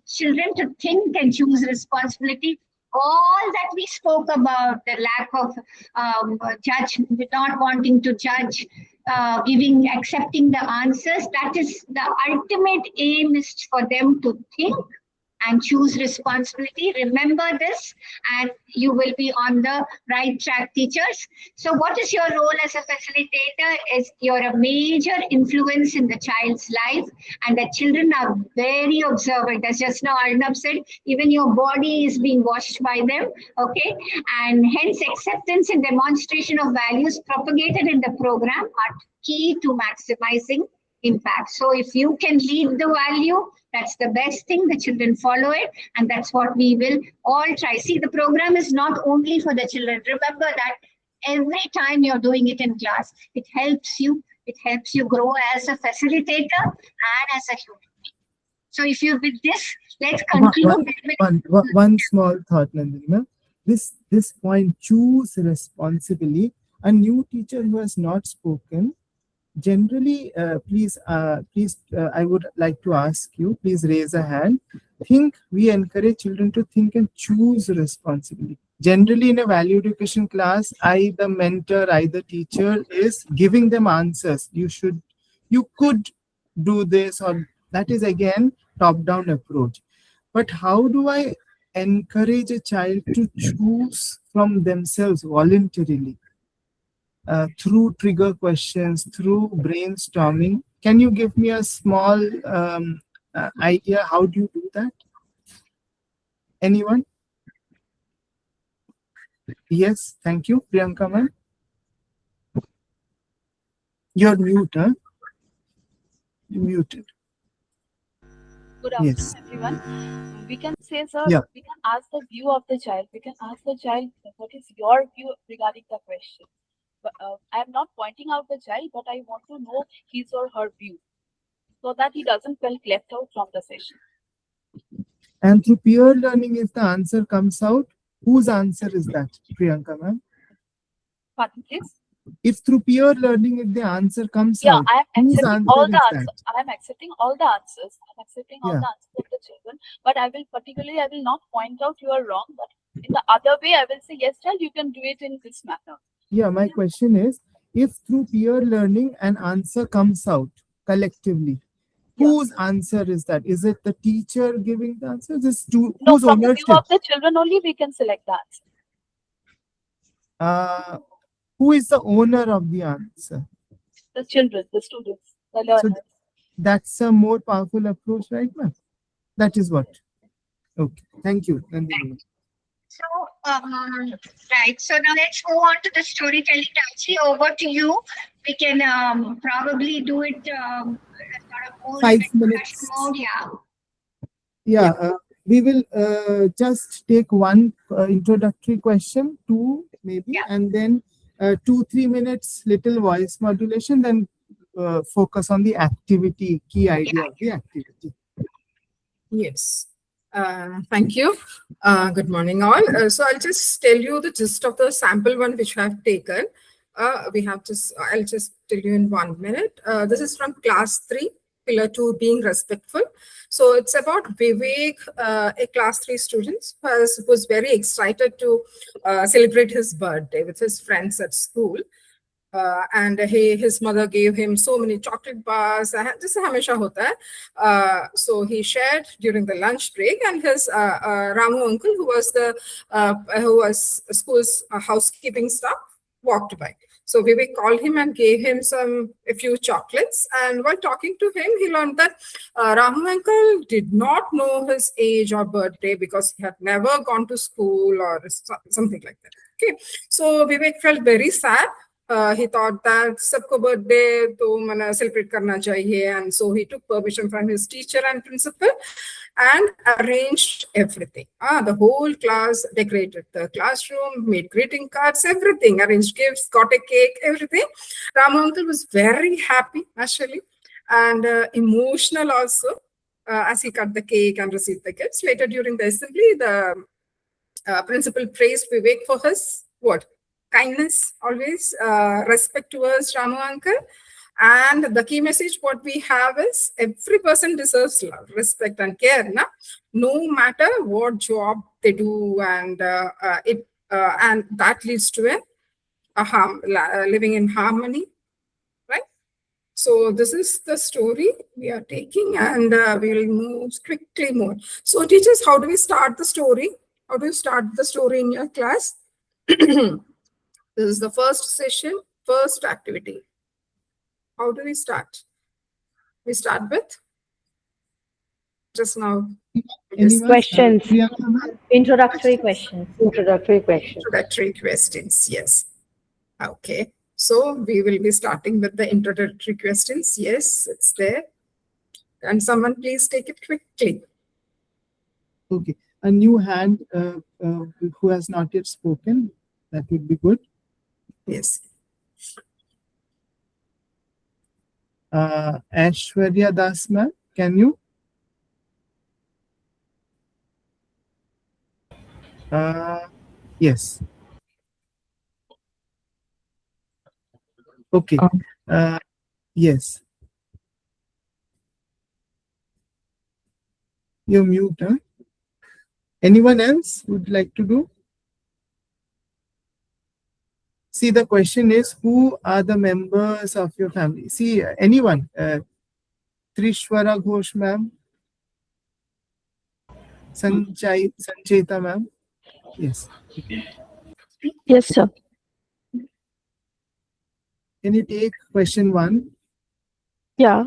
children to think and choose responsibility. All that we spoke about, the lack of not wanting to judge, accepting the answers, that is the ultimate aim, is for them to think and choose responsibility. Remember this, and you will be on the right track, teachers. So what is your role as a facilitator? Is you're a major influence in the child's life, and the children are very observant. As just now Arnab said, even your body is being watched by them, okay? And hence acceptance and demonstration of values propagated in the program are key to maximizing impact. So if you can lead the value, that's the best thing. The children follow it, and that's what we will all try. See, the program is not only for the children. Remember that every time you're doing it in class, it helps you. It helps you grow as a facilitator and as a human being. So if you with this, let's conclude. One small thought, Nandini. This point, choose responsibly. A new teacher who has not spoken, generally, please, I would like to ask you, please raise a hand. We encourage children to think and choose responsibly. Generally, in a value education class, the mentor, the teacher is giving them answers. You could do this, or that is again top-down approach. But how do I encourage a child to choose from themselves voluntarily? Through trigger questions, through brainstorming. Can you give me a small idea? How do you do that? Anyone? Yes, thank you. Priyanka ma'am. You're mute, huh? You're muted. Good afternoon, Yes. everyone. We can say, sir, Yeah. we can ask the view of the child. We can ask the child, what is your view regarding the question? But I am not pointing out the child, but I want to know his or her view, so that he doesn't feel left out from the session. And through peer learning, if the answer comes out, whose answer is that, Priyanka ma'am? Pardon, please? If through peer learning, if the answer comes Yeah, out, I am whose accepting all answer the is that? answers. I am accepting all the answers. I'm accepting all Yeah. the answers of the children. But I will not point out you are wrong. But in the other way, I will say, yes, child, you can do it in this manner. Yeah, my question is, if through peer learning an answer comes out collectively, whose answer is that? Is it the teacher giving the answer? No, Whose from the view ownership? of the children only, we can select the answer. Who is the owner of the answer? The children, the students, the So learners. that's a more powerful approach, right, ma'am? That is what. Okay, thank you, Nandini. So, right. So now let's go on to the storytelling. Tachi, over to you. We can probably do it sort of more 5 in a minutes. mode. Yeah. Yeah, we will just take one introductory question, two maybe, and then 2-3 minutes little voice modulation, then focus on the activity, key idea of the activity. Yes. Thank you. Good morning, all. So I'll just tell you the gist of the sample one which I have taken. I'll just tell you in 1 minute. This is from class 3, pillar 2, being respectful. So it's about Vivek, a class 3 student who was very excited to celebrate his birthday with his friends at school. And his mother gave him so many chocolate bars. This hamesha hota hai. So he shared during the lunch break, and his Ramu uncle, who was school's housekeeping staff, walked by. So Vivek called him and gave him a few chocolates. And while talking to him, he learned that Ramu uncle did not know his age or birthday because he had never gone to school or something like that. Okay, so Vivek felt very sad. He thought that sabko birthday to mana celebrate karna chahiye, and so he took permission from his teacher and principal and arranged everything. The whole class decorated the classroom, made greeting cards, everything, arranged gifts, got a cake, everything. Ram uncle was very happy actually, and emotional also as he cut the cake and received the gifts. Later during the assembly, the principal praised Vivek for his what? Kindness, always, respect towards Ramu uncle. And the key message what we have is every person deserves love, respect, and care. No matter what job they do, and that leads to living in harmony, right? So this is the story we are taking, and we will move quickly more. So teachers, how do we start the story? How do you start the story in your class? This is the first session, first activity. How do we start? We start with just now. Questions. Introductory questions. Introductory questions, yes. Okay. So we will be starting with the introductory questions. Yes, it's there. And someone please take it quickly. Okay. A new hand who has not yet spoken, that would be good. Yes. Aishwarya Das ma'am, can you? Yes. Okay. Yes. You're mute, huh? Anyone else would like to do? See, the question is, who are the members of your family? See, anyone? Trishwara Ghosh ma'am? Sancheta ma'am? Yes. Yes, sir. Can you take question 1? Yeah.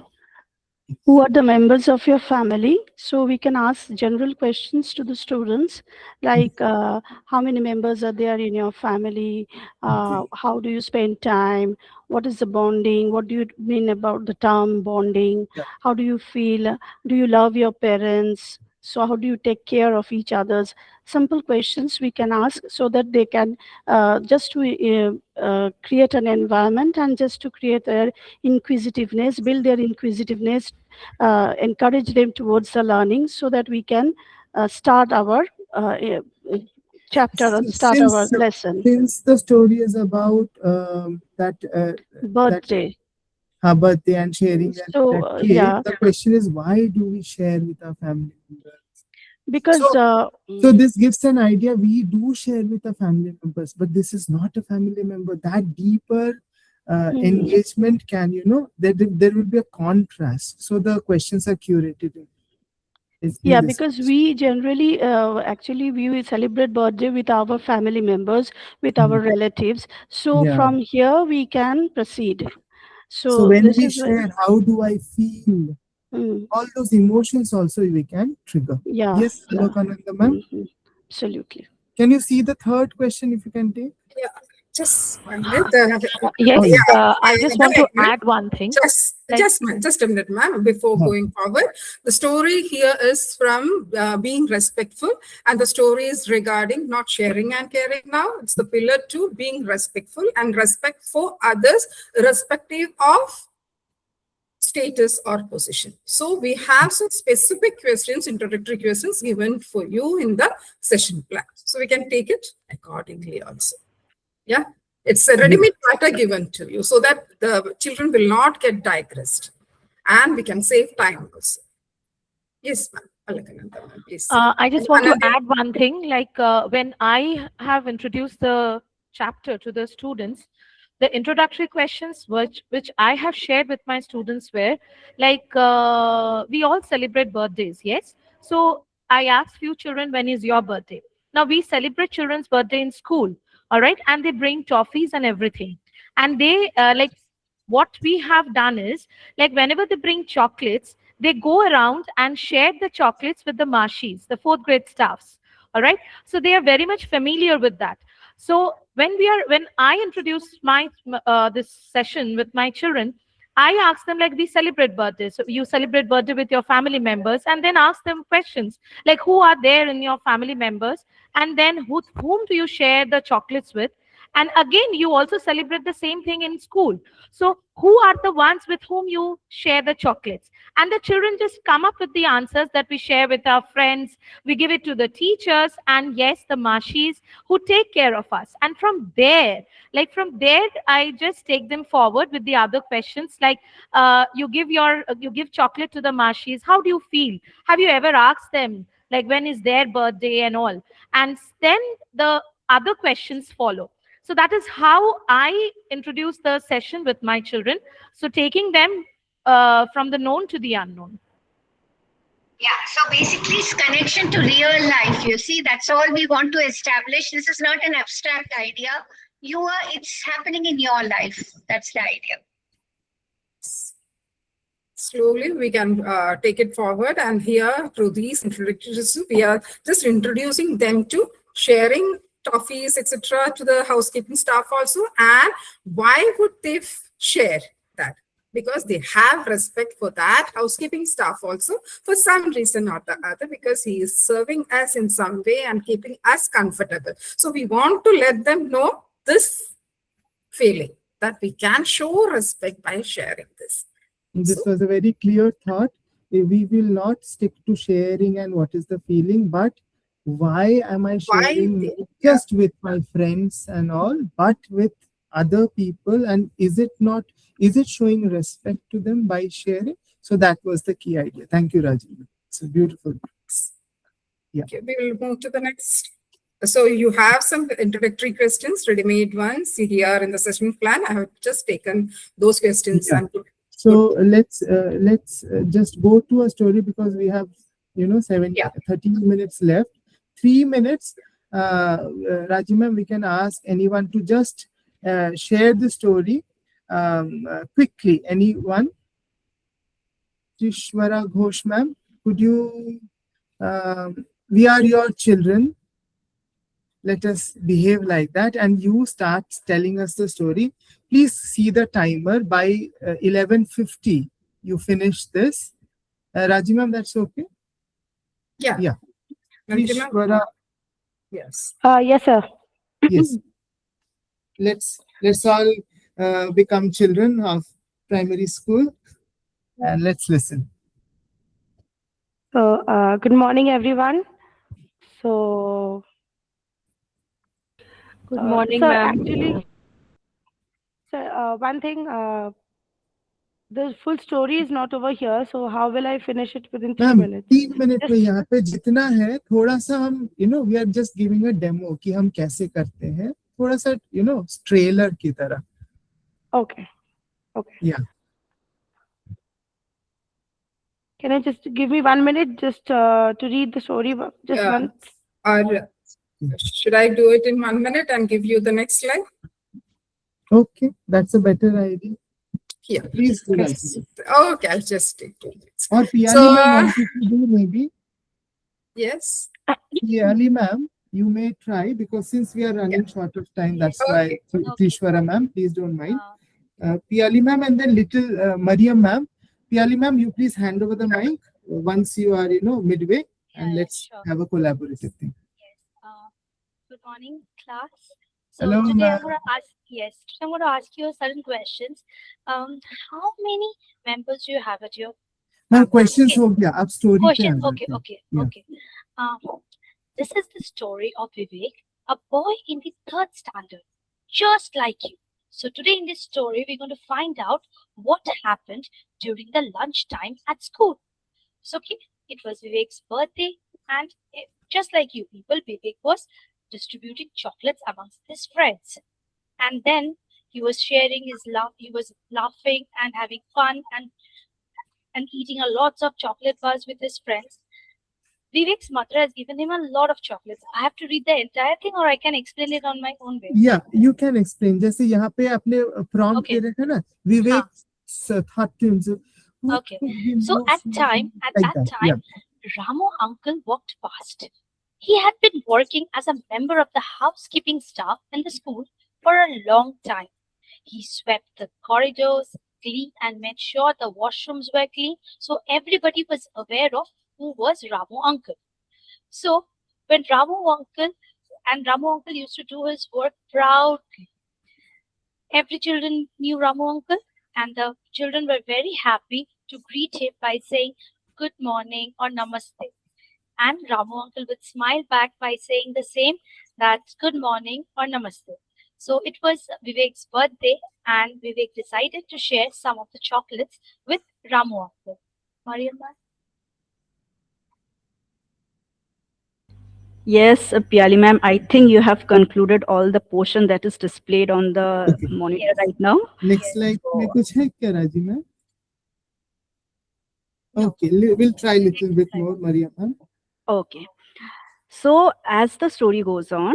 Who are the members of your family? So we can ask general questions to the students, like how many members are there in your family? How do you spend time? What is the bonding? What do you mean about the term bonding? How do you feel? Do you love your parents? So how do you take care of each other's? Simple questions we can ask so that they can just to create an environment and just to create their inquisitiveness, build their inquisitiveness, encourage them towards the learning so that we can start our chapter or start our lesson. Since the story is about that Birthday. Birthday and sharing that cake, yeah. the question is, why do we share with our family members? Because so this gives an idea. We do share with our family members, but this is not a family member. That deeper engagement can, there will be a contrast. So the questions are curated. Yeah, because we generally actually we celebrate birthday with our family members, with our relatives. So from here we can proceed. So when this we is share, how do I feel? All those emotions also we can trigger. Yeah. Yes, Vivekananda ma'am. Absolutely. Can you see the third question if you can take? Yeah, just 1 minute. Yes, I just want to add one thing. Just a minute, ma'am, before going forward. The story here is from being respectful, and the story is regarding not sharing and caring now. It's the pillar 2, being respectful and respect for others, irrespective of status or position. So we have some specific questions, introductory questions given for you in the session plan. So we can take it accordingly also. Yeah, it's a ready-made matter given to you so that the children will not get digressed and we can save time also. Yes, ma'am. Please. I just want to add one thing, like when I have introduced the chapter to the students, the introductory questions which I have shared with my students were like, we all celebrate birthdays, yes? So I asked few children, when is your birthday? Now we celebrate children's birthday in school, all right? And they bring toffees and everything. And they, like, what we have done is, like, whenever they bring chocolates, they go around and share the chocolates with the Marshis, the 4th grade staffs, all right? So they are very much familiar with that. So when I introduce my this session with my children, I ask them, like, we celebrate birthdays. So you celebrate birthday with your family members, and then ask them questions like, who are there in your family members, and then whom do you share the chocolates with? And again, you also celebrate the same thing in school. So who are the ones with whom you share the chocolates? And the children just come up with the answers that we share with our friends. We give it to the teachers, and yes, the Marshis who take care of us. And from there, I just take them forward with the other questions, like you give chocolate to the Marshis. How do you feel? Have you ever asked them, like, when is their birthday and all? And then the other questions follow. So that is how I introduce the session with my children. So taking them from the known to the unknown. Yeah, so basically it's connection to real life. You see, that's all we want to establish. This is not an abstract idea. It's happening in your life. That's the idea. Slowly we can take it forward, and here through these introductions, we are just introducing them to sharing toffees, etc., to the housekeeping staff also. And why would they share that? Because they have respect for that housekeeping staff also, for some reason or the other, because he is serving us in some way and keeping us comfortable. So we want to let them know this feeling, that we can show respect by sharing this. This was a very clear thought. We will not stick to sharing and what is the feeling, but why am I sharing not just with my friends and all, but with other people? And is it showing respect to them by sharing? So that was the key idea. Thank you, Rajiv. It's a beautiful. Yeah. Okay, we will move to the next. So you have some introductory questions, ready-made ones here in the session plan. I have just taken those questions. Yeah. So let's just go to a story, because we have 13 minutes left. 3 minutes, Rajima, we can ask anyone to just share the story quickly. Anyone? Trishwara Ghosh ma'am, could you, we are your children. Let us behave like that. And you start telling us the story. Please see the timer. By 11:50, you finish this. Rajima, that's okay? Yeah. Yeah. Trishwara. Yes. Yes, sir. Yes. Let's all become children of primary school, and let's listen. So, good morning, everyone. So, Good morning, So ma'am. actually, one thing, the full story is not over here. So how will I finish it within 3 minutes? 3 minute में यहाँ पे जितना है थोड़ा सा हम we are just giving a demo कि हम कैसे करते हैं, थोड़ा सा ट्रेलर की तरह. Okay. Okay. Yeah. Can I just give me 1 minute just to read the story? Just once. Or should I do it in 1 minute and give you the next slide? Okay, that's a better idea. Yeah. Please do that. Okay, I'll just do it. Or Piyali So, ma'am wanted to do maybe. Yes. Piyali ma'am, you may try because since we are running short of time, that's why. So, Trishwara ma'am, please don't mind. Piyali ma'am and then little Mariam ma'am. Piyali ma'am, you please hand over the mic once you are midway, and let's have a collaborative thing. Good morning, class. So Hello, today ma'am. today I'm going to ask you certain questions. How many members do you have at your Ma'am, questions हो गया, अब story पे questions? आ Okay, जाते हैं. okay, Yeah. okay. This is the story of Vivek, a boy in the 3rd standard, just like you. So today in this story, we're going to find out what happened during the lunchtime at school. So it was Vivek's birthday, and just like you people, Vivek was distributing chocolates amongst his friends. And then he was sharing his love, he was laughing and having fun and eating a lots of chocolate bars with his friends. Vivek's mother has given him a lot of chocolates. I have to read the entire thing or I can explain it on my own way. Yeah, you can explain. जैसे यहाँ पे आपने prompt दे रहे थे ना, Vivek thought to himself. Okay. So at that time, Ramu uncle walked past. He had been working as a member of the housekeeping staff in the school for a long time. He swept the corridors clean and made sure the washrooms were clean, so everybody was aware of who was Ramu uncle. So when Ramu uncle used to do his work proudly, every children knew Ramu uncle, and the children were very happy to greet him by saying good morning or namaste. And Ramu uncle would smile back by saying the same, that's good morning or namaste. So it was Vivek's birthday, and Vivek decided to share some of the chocolates with Ramu uncle. Mariam ma'am? Yes, Piyali ma'am, I think you have concluded all the portion that is displayed on the monitor right now. Next slide में कुछ है क्या राजी ma'am? Okay, we'll try little bit more, Maria ma'am. Okay. So as the story goes on,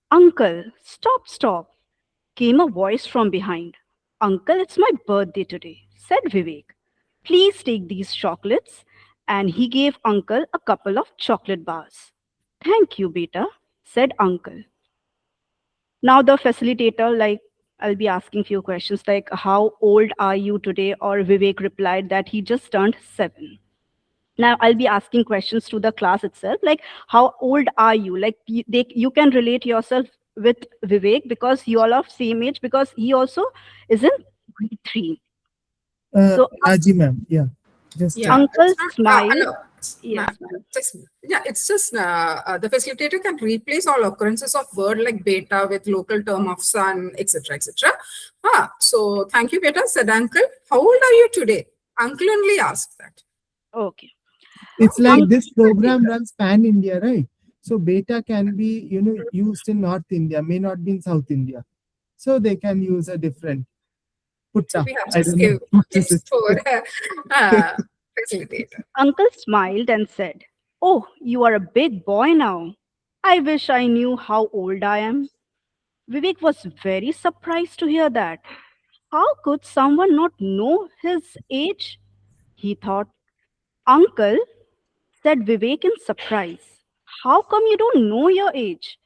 Uncle, stop, came a voice from behind. Uncle, it's my birthday today, said Vivek. Please take these chocolates. And he gave Uncle a couple of chocolate bars. Thank you, beta, said Uncle. Now the facilitator, I'll be asking few questions like, how old are you today? Or Vivek replied that he just turned 7. Now I'll be asking questions to the class itself, like how old are you? Like you can relate yourself with Vivek because you all of same age, because he also is in grade 3. So Raji ma'am, yeah. Just Uncle smiled. No, yes, it's just the facilitator can replace all occurrences of word like beta with local term of son, etc., etc. So thank you, beta, said uncle. How old are you today? Uncle only asked that. Okay. It's like this program runs pan India, right? So beta can be, used in North India, may not be in South India. So they can use a different putta. We have to give tips for facilitator. Uncle smiled and said, "Oh, you are a big boy now. I wish I knew how old I am." Vivek was very surprised to hear that. How could someone not know his age? He thought. Uncle, said Vivek in surprise, how come you don't know your age?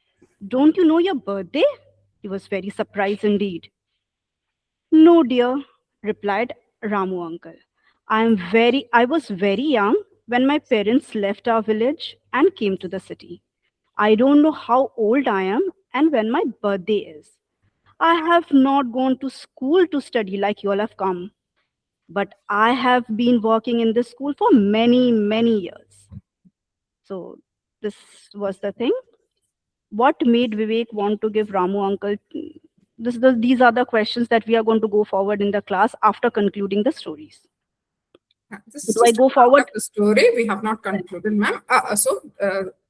Don't you know your birthday? He was very surprised indeed. No, dear, replied Ramu uncle. I was very young when my parents left our village and came to the city. I don't know how old I am and when my birthday is. I have not gone to school to study like you all have come. But I have been working in this school for many, many years. So this was the thing. what made Vivek want to give Ramu uncle? These are the questions that we are going to go forward in the class after concluding the stories. This So is do I just go a part forward? of the story. We have not concluded, ma'am.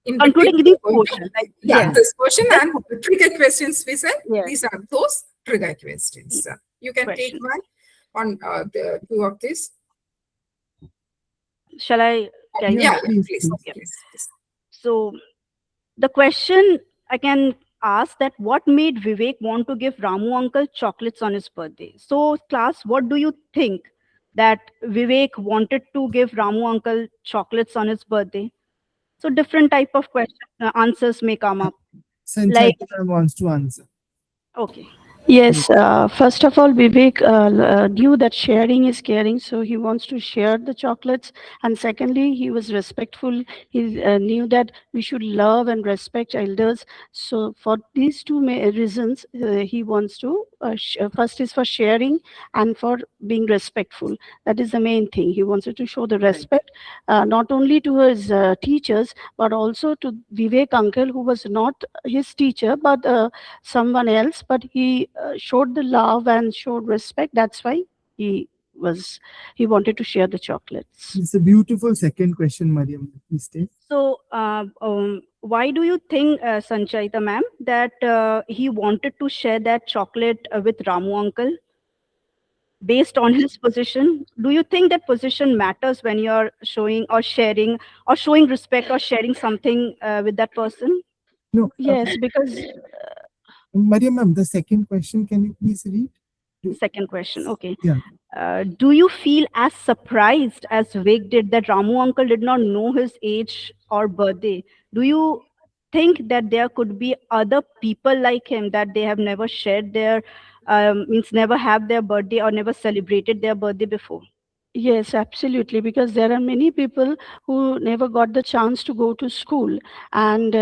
In Concluding between, this portion, like, yes. this portion This and the trigger questions we said, Yes. these are those trigger questions. You can take Questions. one on the two of these. Shall I tell you? Yeah, please. So the question I can ask that what made Vivek want to give Ramu uncle chocolates on his birthday? So class, what do you think that Vivek wanted to give Ramu uncle chocolates on his birthday? So different type of answers may come up. Sanchita wants to answer. Okay. Yes, first of all, Vivek knew that sharing is caring, so he wants to share the chocolates. And secondly, he was respectful. He knew that we should love and respect elders. So for these two reasons, he wants to, first is for sharing and for being respectful. That is the main thing. He wanted to show the respect, not only to his teachers, but also to Vivek uncle, who was not his teacher, but someone else, but he showed the love and showed respect. That's why he wanted to share the chocolates. It's a beautiful second question, Mariam. Please stay. So why do you think, Sanchita ma'am, that he wanted to share that chocolate with Ramu uncle? Based on his position, do you think that position matters when you're showing or sharing or showing respect or sharing something with that person? No. Yes, because Mariam ma'am, the second question, can you please read? Second question, okay. Yeah. Do you feel as surprised as Vivek did that Ramu uncle did not know his age or birthday? Do you think that there could be other people like him that they have never shared their, means never have their birthday or never celebrated their birthday before? Yes, absolutely, because there are many people who never got the chance to go to school, and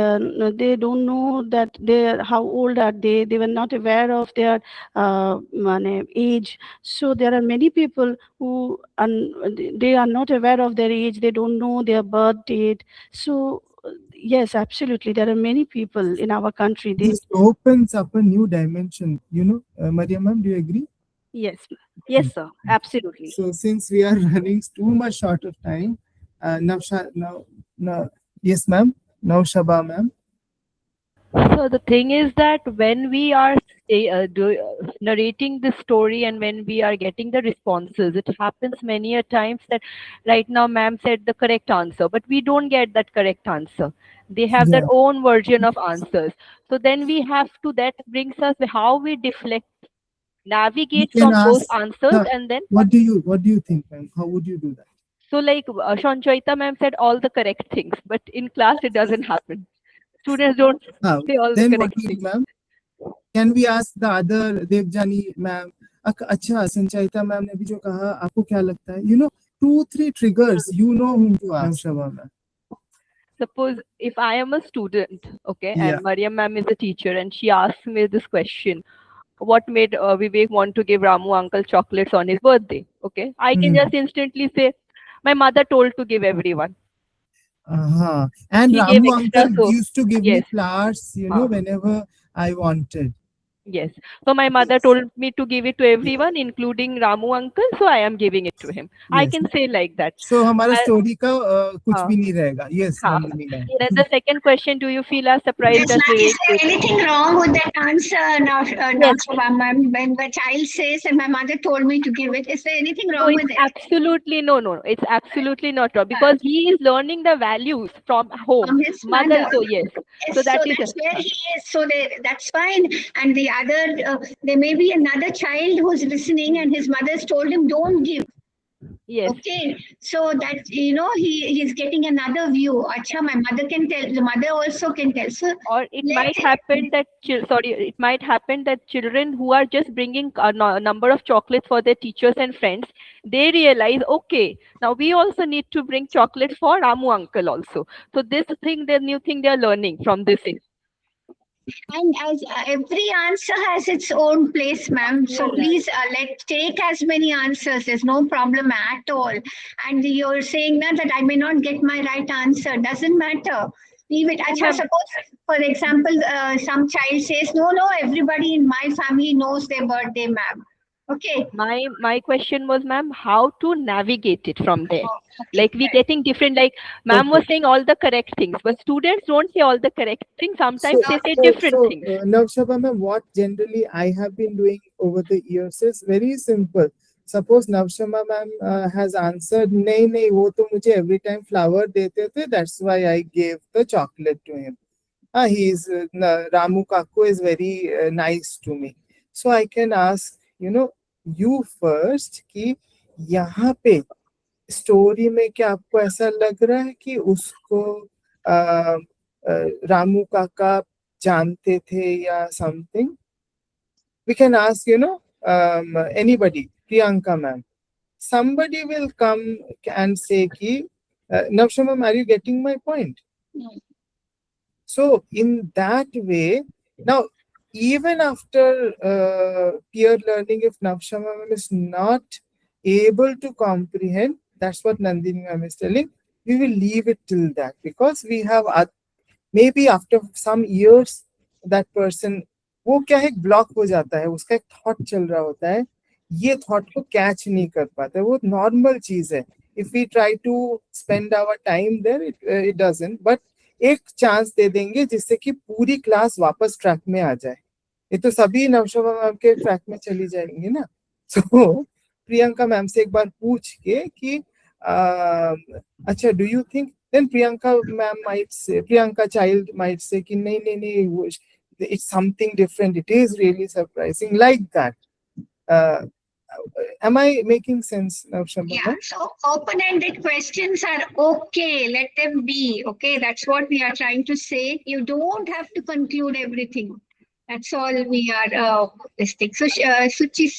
they don't know that how old are they. They were not aware of their age. So there are many people who they are not aware of their age. They don't know their birth date. So yes, absolutely, there are many people in our country. This opens up a new dimension. Mariam ma'am, do you agree? Yes, yes, sir, absolutely. So since we are running too much short of time, yes, ma'am. Now, Shaba, ma'am. So the thing is that when we are narrating the story and when we are getting the responses, it happens many a times that right now ma'am said the correct answer, but we don't get that correct answer. They have their own version of answers. So then we have to, that brings us how we deflect, navigate from those answers, and then what do you think, ma'am? How would you do that? so like Sanchita ma'am said all the correct things, but in class it doesn't happen. Students don't say all the correct things. Ma'am? Can we ask the other Devjani ma'am? अच्छा, संचायिता ma'am ने भी जो कहा, आपको क्या लगता है? 2-3 triggers. Whom to ask. Suppose if I am a student, okay, and Mariam ma'am is a teacher, and she asks me this question: what made Vivek want to give Ramu uncle chocolates on his birthday? Okay, I can just instantly say, my mother told to give everyone. And Ramu uncle used to give me flowers, whenever I wanted. Yes. So my mother told me to give it to everyone, including Ramu uncle. So I am giving it to him. Yes. I can say like that. So हमारा story का कुछ भी नहीं रहेगा. Yes. Then the second question: do you feel as surprised as Vivek? Is there anything wrong with that answer, now, when the child says, and my mother told me to give it, is there anything wrong with it? Absolutely no. It's absolutely not wrong, because he is learning the values from home. From his mother. So yes. So that's where he is. So that's fine. And the other, there may be another child who's listening, and his mother's told him, don't give. Yes. Okay. So that, he's getting another view. Acha, my mother can tell, the mother also can tell. So, or it might happen that, it might happen that children who are just bringing a number of chocolates for their teachers and friends, they realize, okay, now we also need to bring chocolate for Ramu uncle also. So this thing, the new thing they are learning from this is. And as every answer has its own place, ma'am. So please let's take as many answers. There's no problem at all. And you're saying that I may not get my right answer. Doesn't matter. Leave it. Acha, suppose, for example, some child says, no, everybody in my family knows their birthday, ma'am. Okay. My question was, ma'am, how to navigate it from there? Oh, okay. Like we getting different, like ma'am was saying all the correct things, but students don't say all the correct things. Sometimes they say different things. Now, Shaba ma'am, what generally I have been doing over the years is very simple. Suppose Navshama ma'am has answered, nahi, wo to mujhe every time flower dete the, that's why I gave the chocolate to him. Ramu Kaku is very nice to me. So I can ask, you first कि यहाँ पे story में क्या आपको ऐसा लग रहा है कि उसको रामू काका जानते थे या something? We can ask, anybody, Priyanka ma'am. Somebody will come and say ki, Navshama, are you getting my point? So in that way, now even after peer learning, if Navshama ma'am is not able to comprehend, that's what Nandini ma'am is telling, we will leave it till that, because we have maybe after some years that person, वो क्या है, block हो जाता है, उसका एक thought चल रहा होता है, ये थॉट को कैच नहीं कर पाता है, वो नॉर्मल चीज है. If we try to spend our time there, it doesn't, but एक चांस दे देंगे जिससे कि पूरी क्लास वापस ट्रैक में आ जाए. ये तो सभी नवशोभा मैम के ट्रैक में चली जाएंगी ना. सो प्रियंका मैम से एक बार पूछ के कि अच्छा, do you think, then Priyanka ma'am might say, Priyanka child might say कि नहीं, it's something different, it is really surprising, like that. Am I making sense now, Shambhala? Yeah, so open-ended questions are okay, let them be, okay? That's what we are trying to say. You don't have to conclude everything. That's all we are listing. So, Suchi.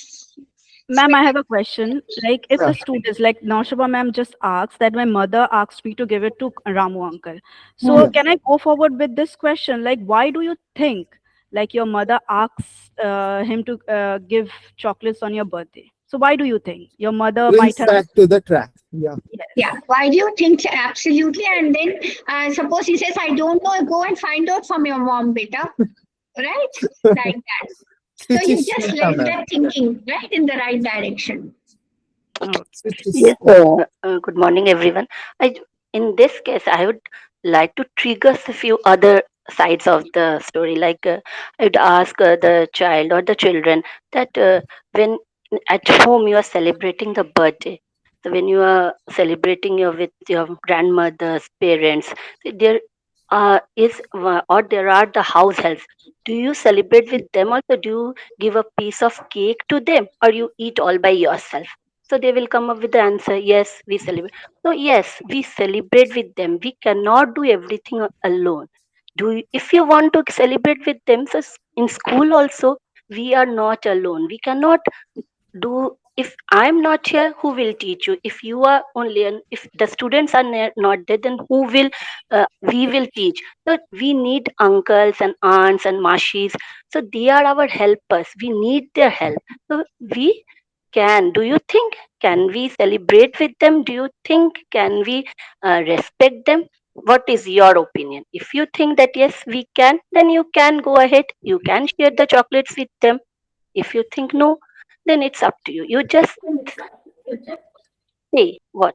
Ma'am, I have a question. Like, if the students, like Naushaba ma'am just asked that my mother asked me to give it to Ramu uncle. So can I go forward with this question? Like, why do you think, like, your mother asks him to give chocolates on your birthday? So why do you think your mother might have... back to the track. Yeah. Yes. Yeah. Why do you think? Absolutely. And then suppose he says, I don't know, go and find out from your mom, beta. Right? Like that. So you just led that thinking right in the right direction. Yes, good morning, everyone. In this case, I would like to trigger a few other sides of the story. Like I'd ask the child or the children that when at home you are celebrating the birthday, so when you are celebrating with your grandmother's parents, there is or there are the house helps. Do you celebrate with them also? Do you give a piece of cake to them, or you eat all by yourself? So they will come up with the answer, yes, we celebrate. So yes, we celebrate with them. We cannot do everything alone. If you want to celebrate with them, so in school also, we are not alone. We cannot do, if I'm not here, who will teach you? If you are only, if the students are not there, then who will, we will teach. So we need uncles and aunts and mashis. So they are our helpers. We need their help. So we do you think, can we celebrate with them? Do you think, can we respect them? What is your opinion? If you think that yes, we can, then you can go ahead. You can share the chocolates with them. If you think no, then it's up to you. You just say what.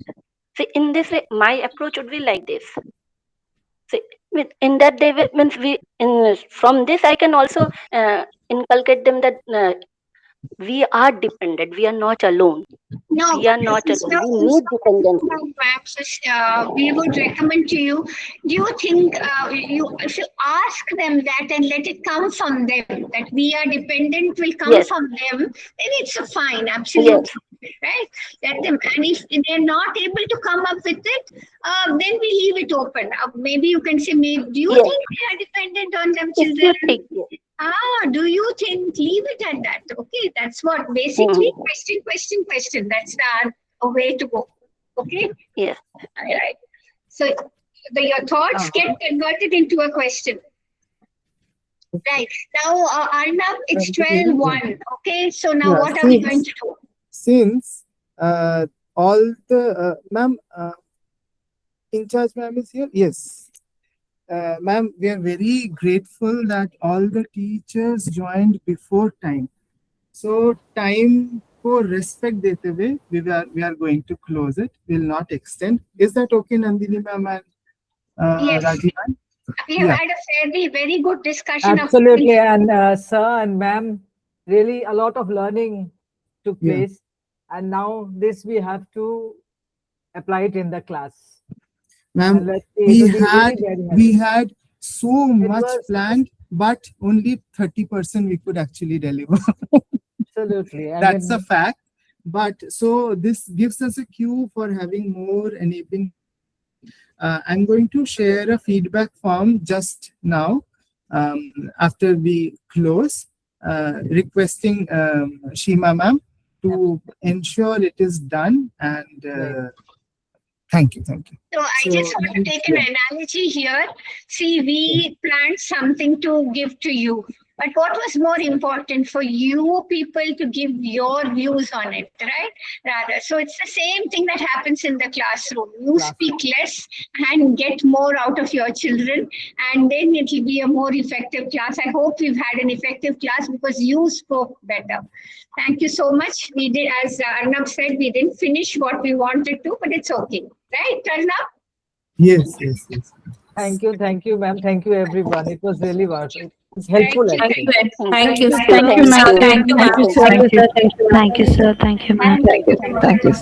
See, in this way, my approach would be like this. See, in that they will, means from this I can also inculcate them that we are dependent. We are not alone. No, we are not alone. We need dependence. We would recommend to you. Do you think if you ask them that and let it come from them, that we are dependent will come from them, then it's fine, absolutely. Right? Let them, and if they're not able to come up with it, then we leave it open. Maybe you can say, maybe, do you think they are dependent on them children? Do you think, leave it at that? Okay, that's what basically question. That's the way to go. Okay? Yes. All right. So your thoughts get converted into a question. Right. Now, Arnab, it's 12:01. Okay, so now what are we going to do? Since all the, ma'am, in charge ma'am is here? Yes. ma'am, we are very grateful that all the teachers joined before time. So time को respect देते हुए, we are going to close it. We'll not extend. Is that okay, Nandini ma'am and Yes. Rajiv ma'am? We have Yeah. had a fairly very good discussion. Absolutely, and sir and ma'am, really a lot of learning took Yeah. place, and now this we have to apply it in the class. Ma'am, And let's see, it will be really very we helpful. had so much was- planned, but only 30% we could actually deliver. Absolutely. I That's a mean, fact. But so this gives us a cue for having more enabling. I'm going to share a feedback form just now after we close, requesting Shima ma'am to ensure it is done. And thank you. So I just want to take an analogy here. See, we planned something to give to you, but what was more important for you people to give your views on it, right? Rather, so it's the same thing that happens in the classroom. You speak less and get more out of your children, and then it will be a more effective class. I hope we've had an effective class because you spoke better. Thank you so much. We did, as Arnab said, we didn't finish what we wanted to, but it's okay. Right, Arnab? Yes. thank you, ma'am. Thank you, everyone. It was really worth it. It's helpful. Thank actually. you. Thank you. Thank you, ma'am. Thank you, ma'am. Thank you, sir. Thank you, ma'am. Thank you, sir. Thank you, ma'am. Thank you. Thank you.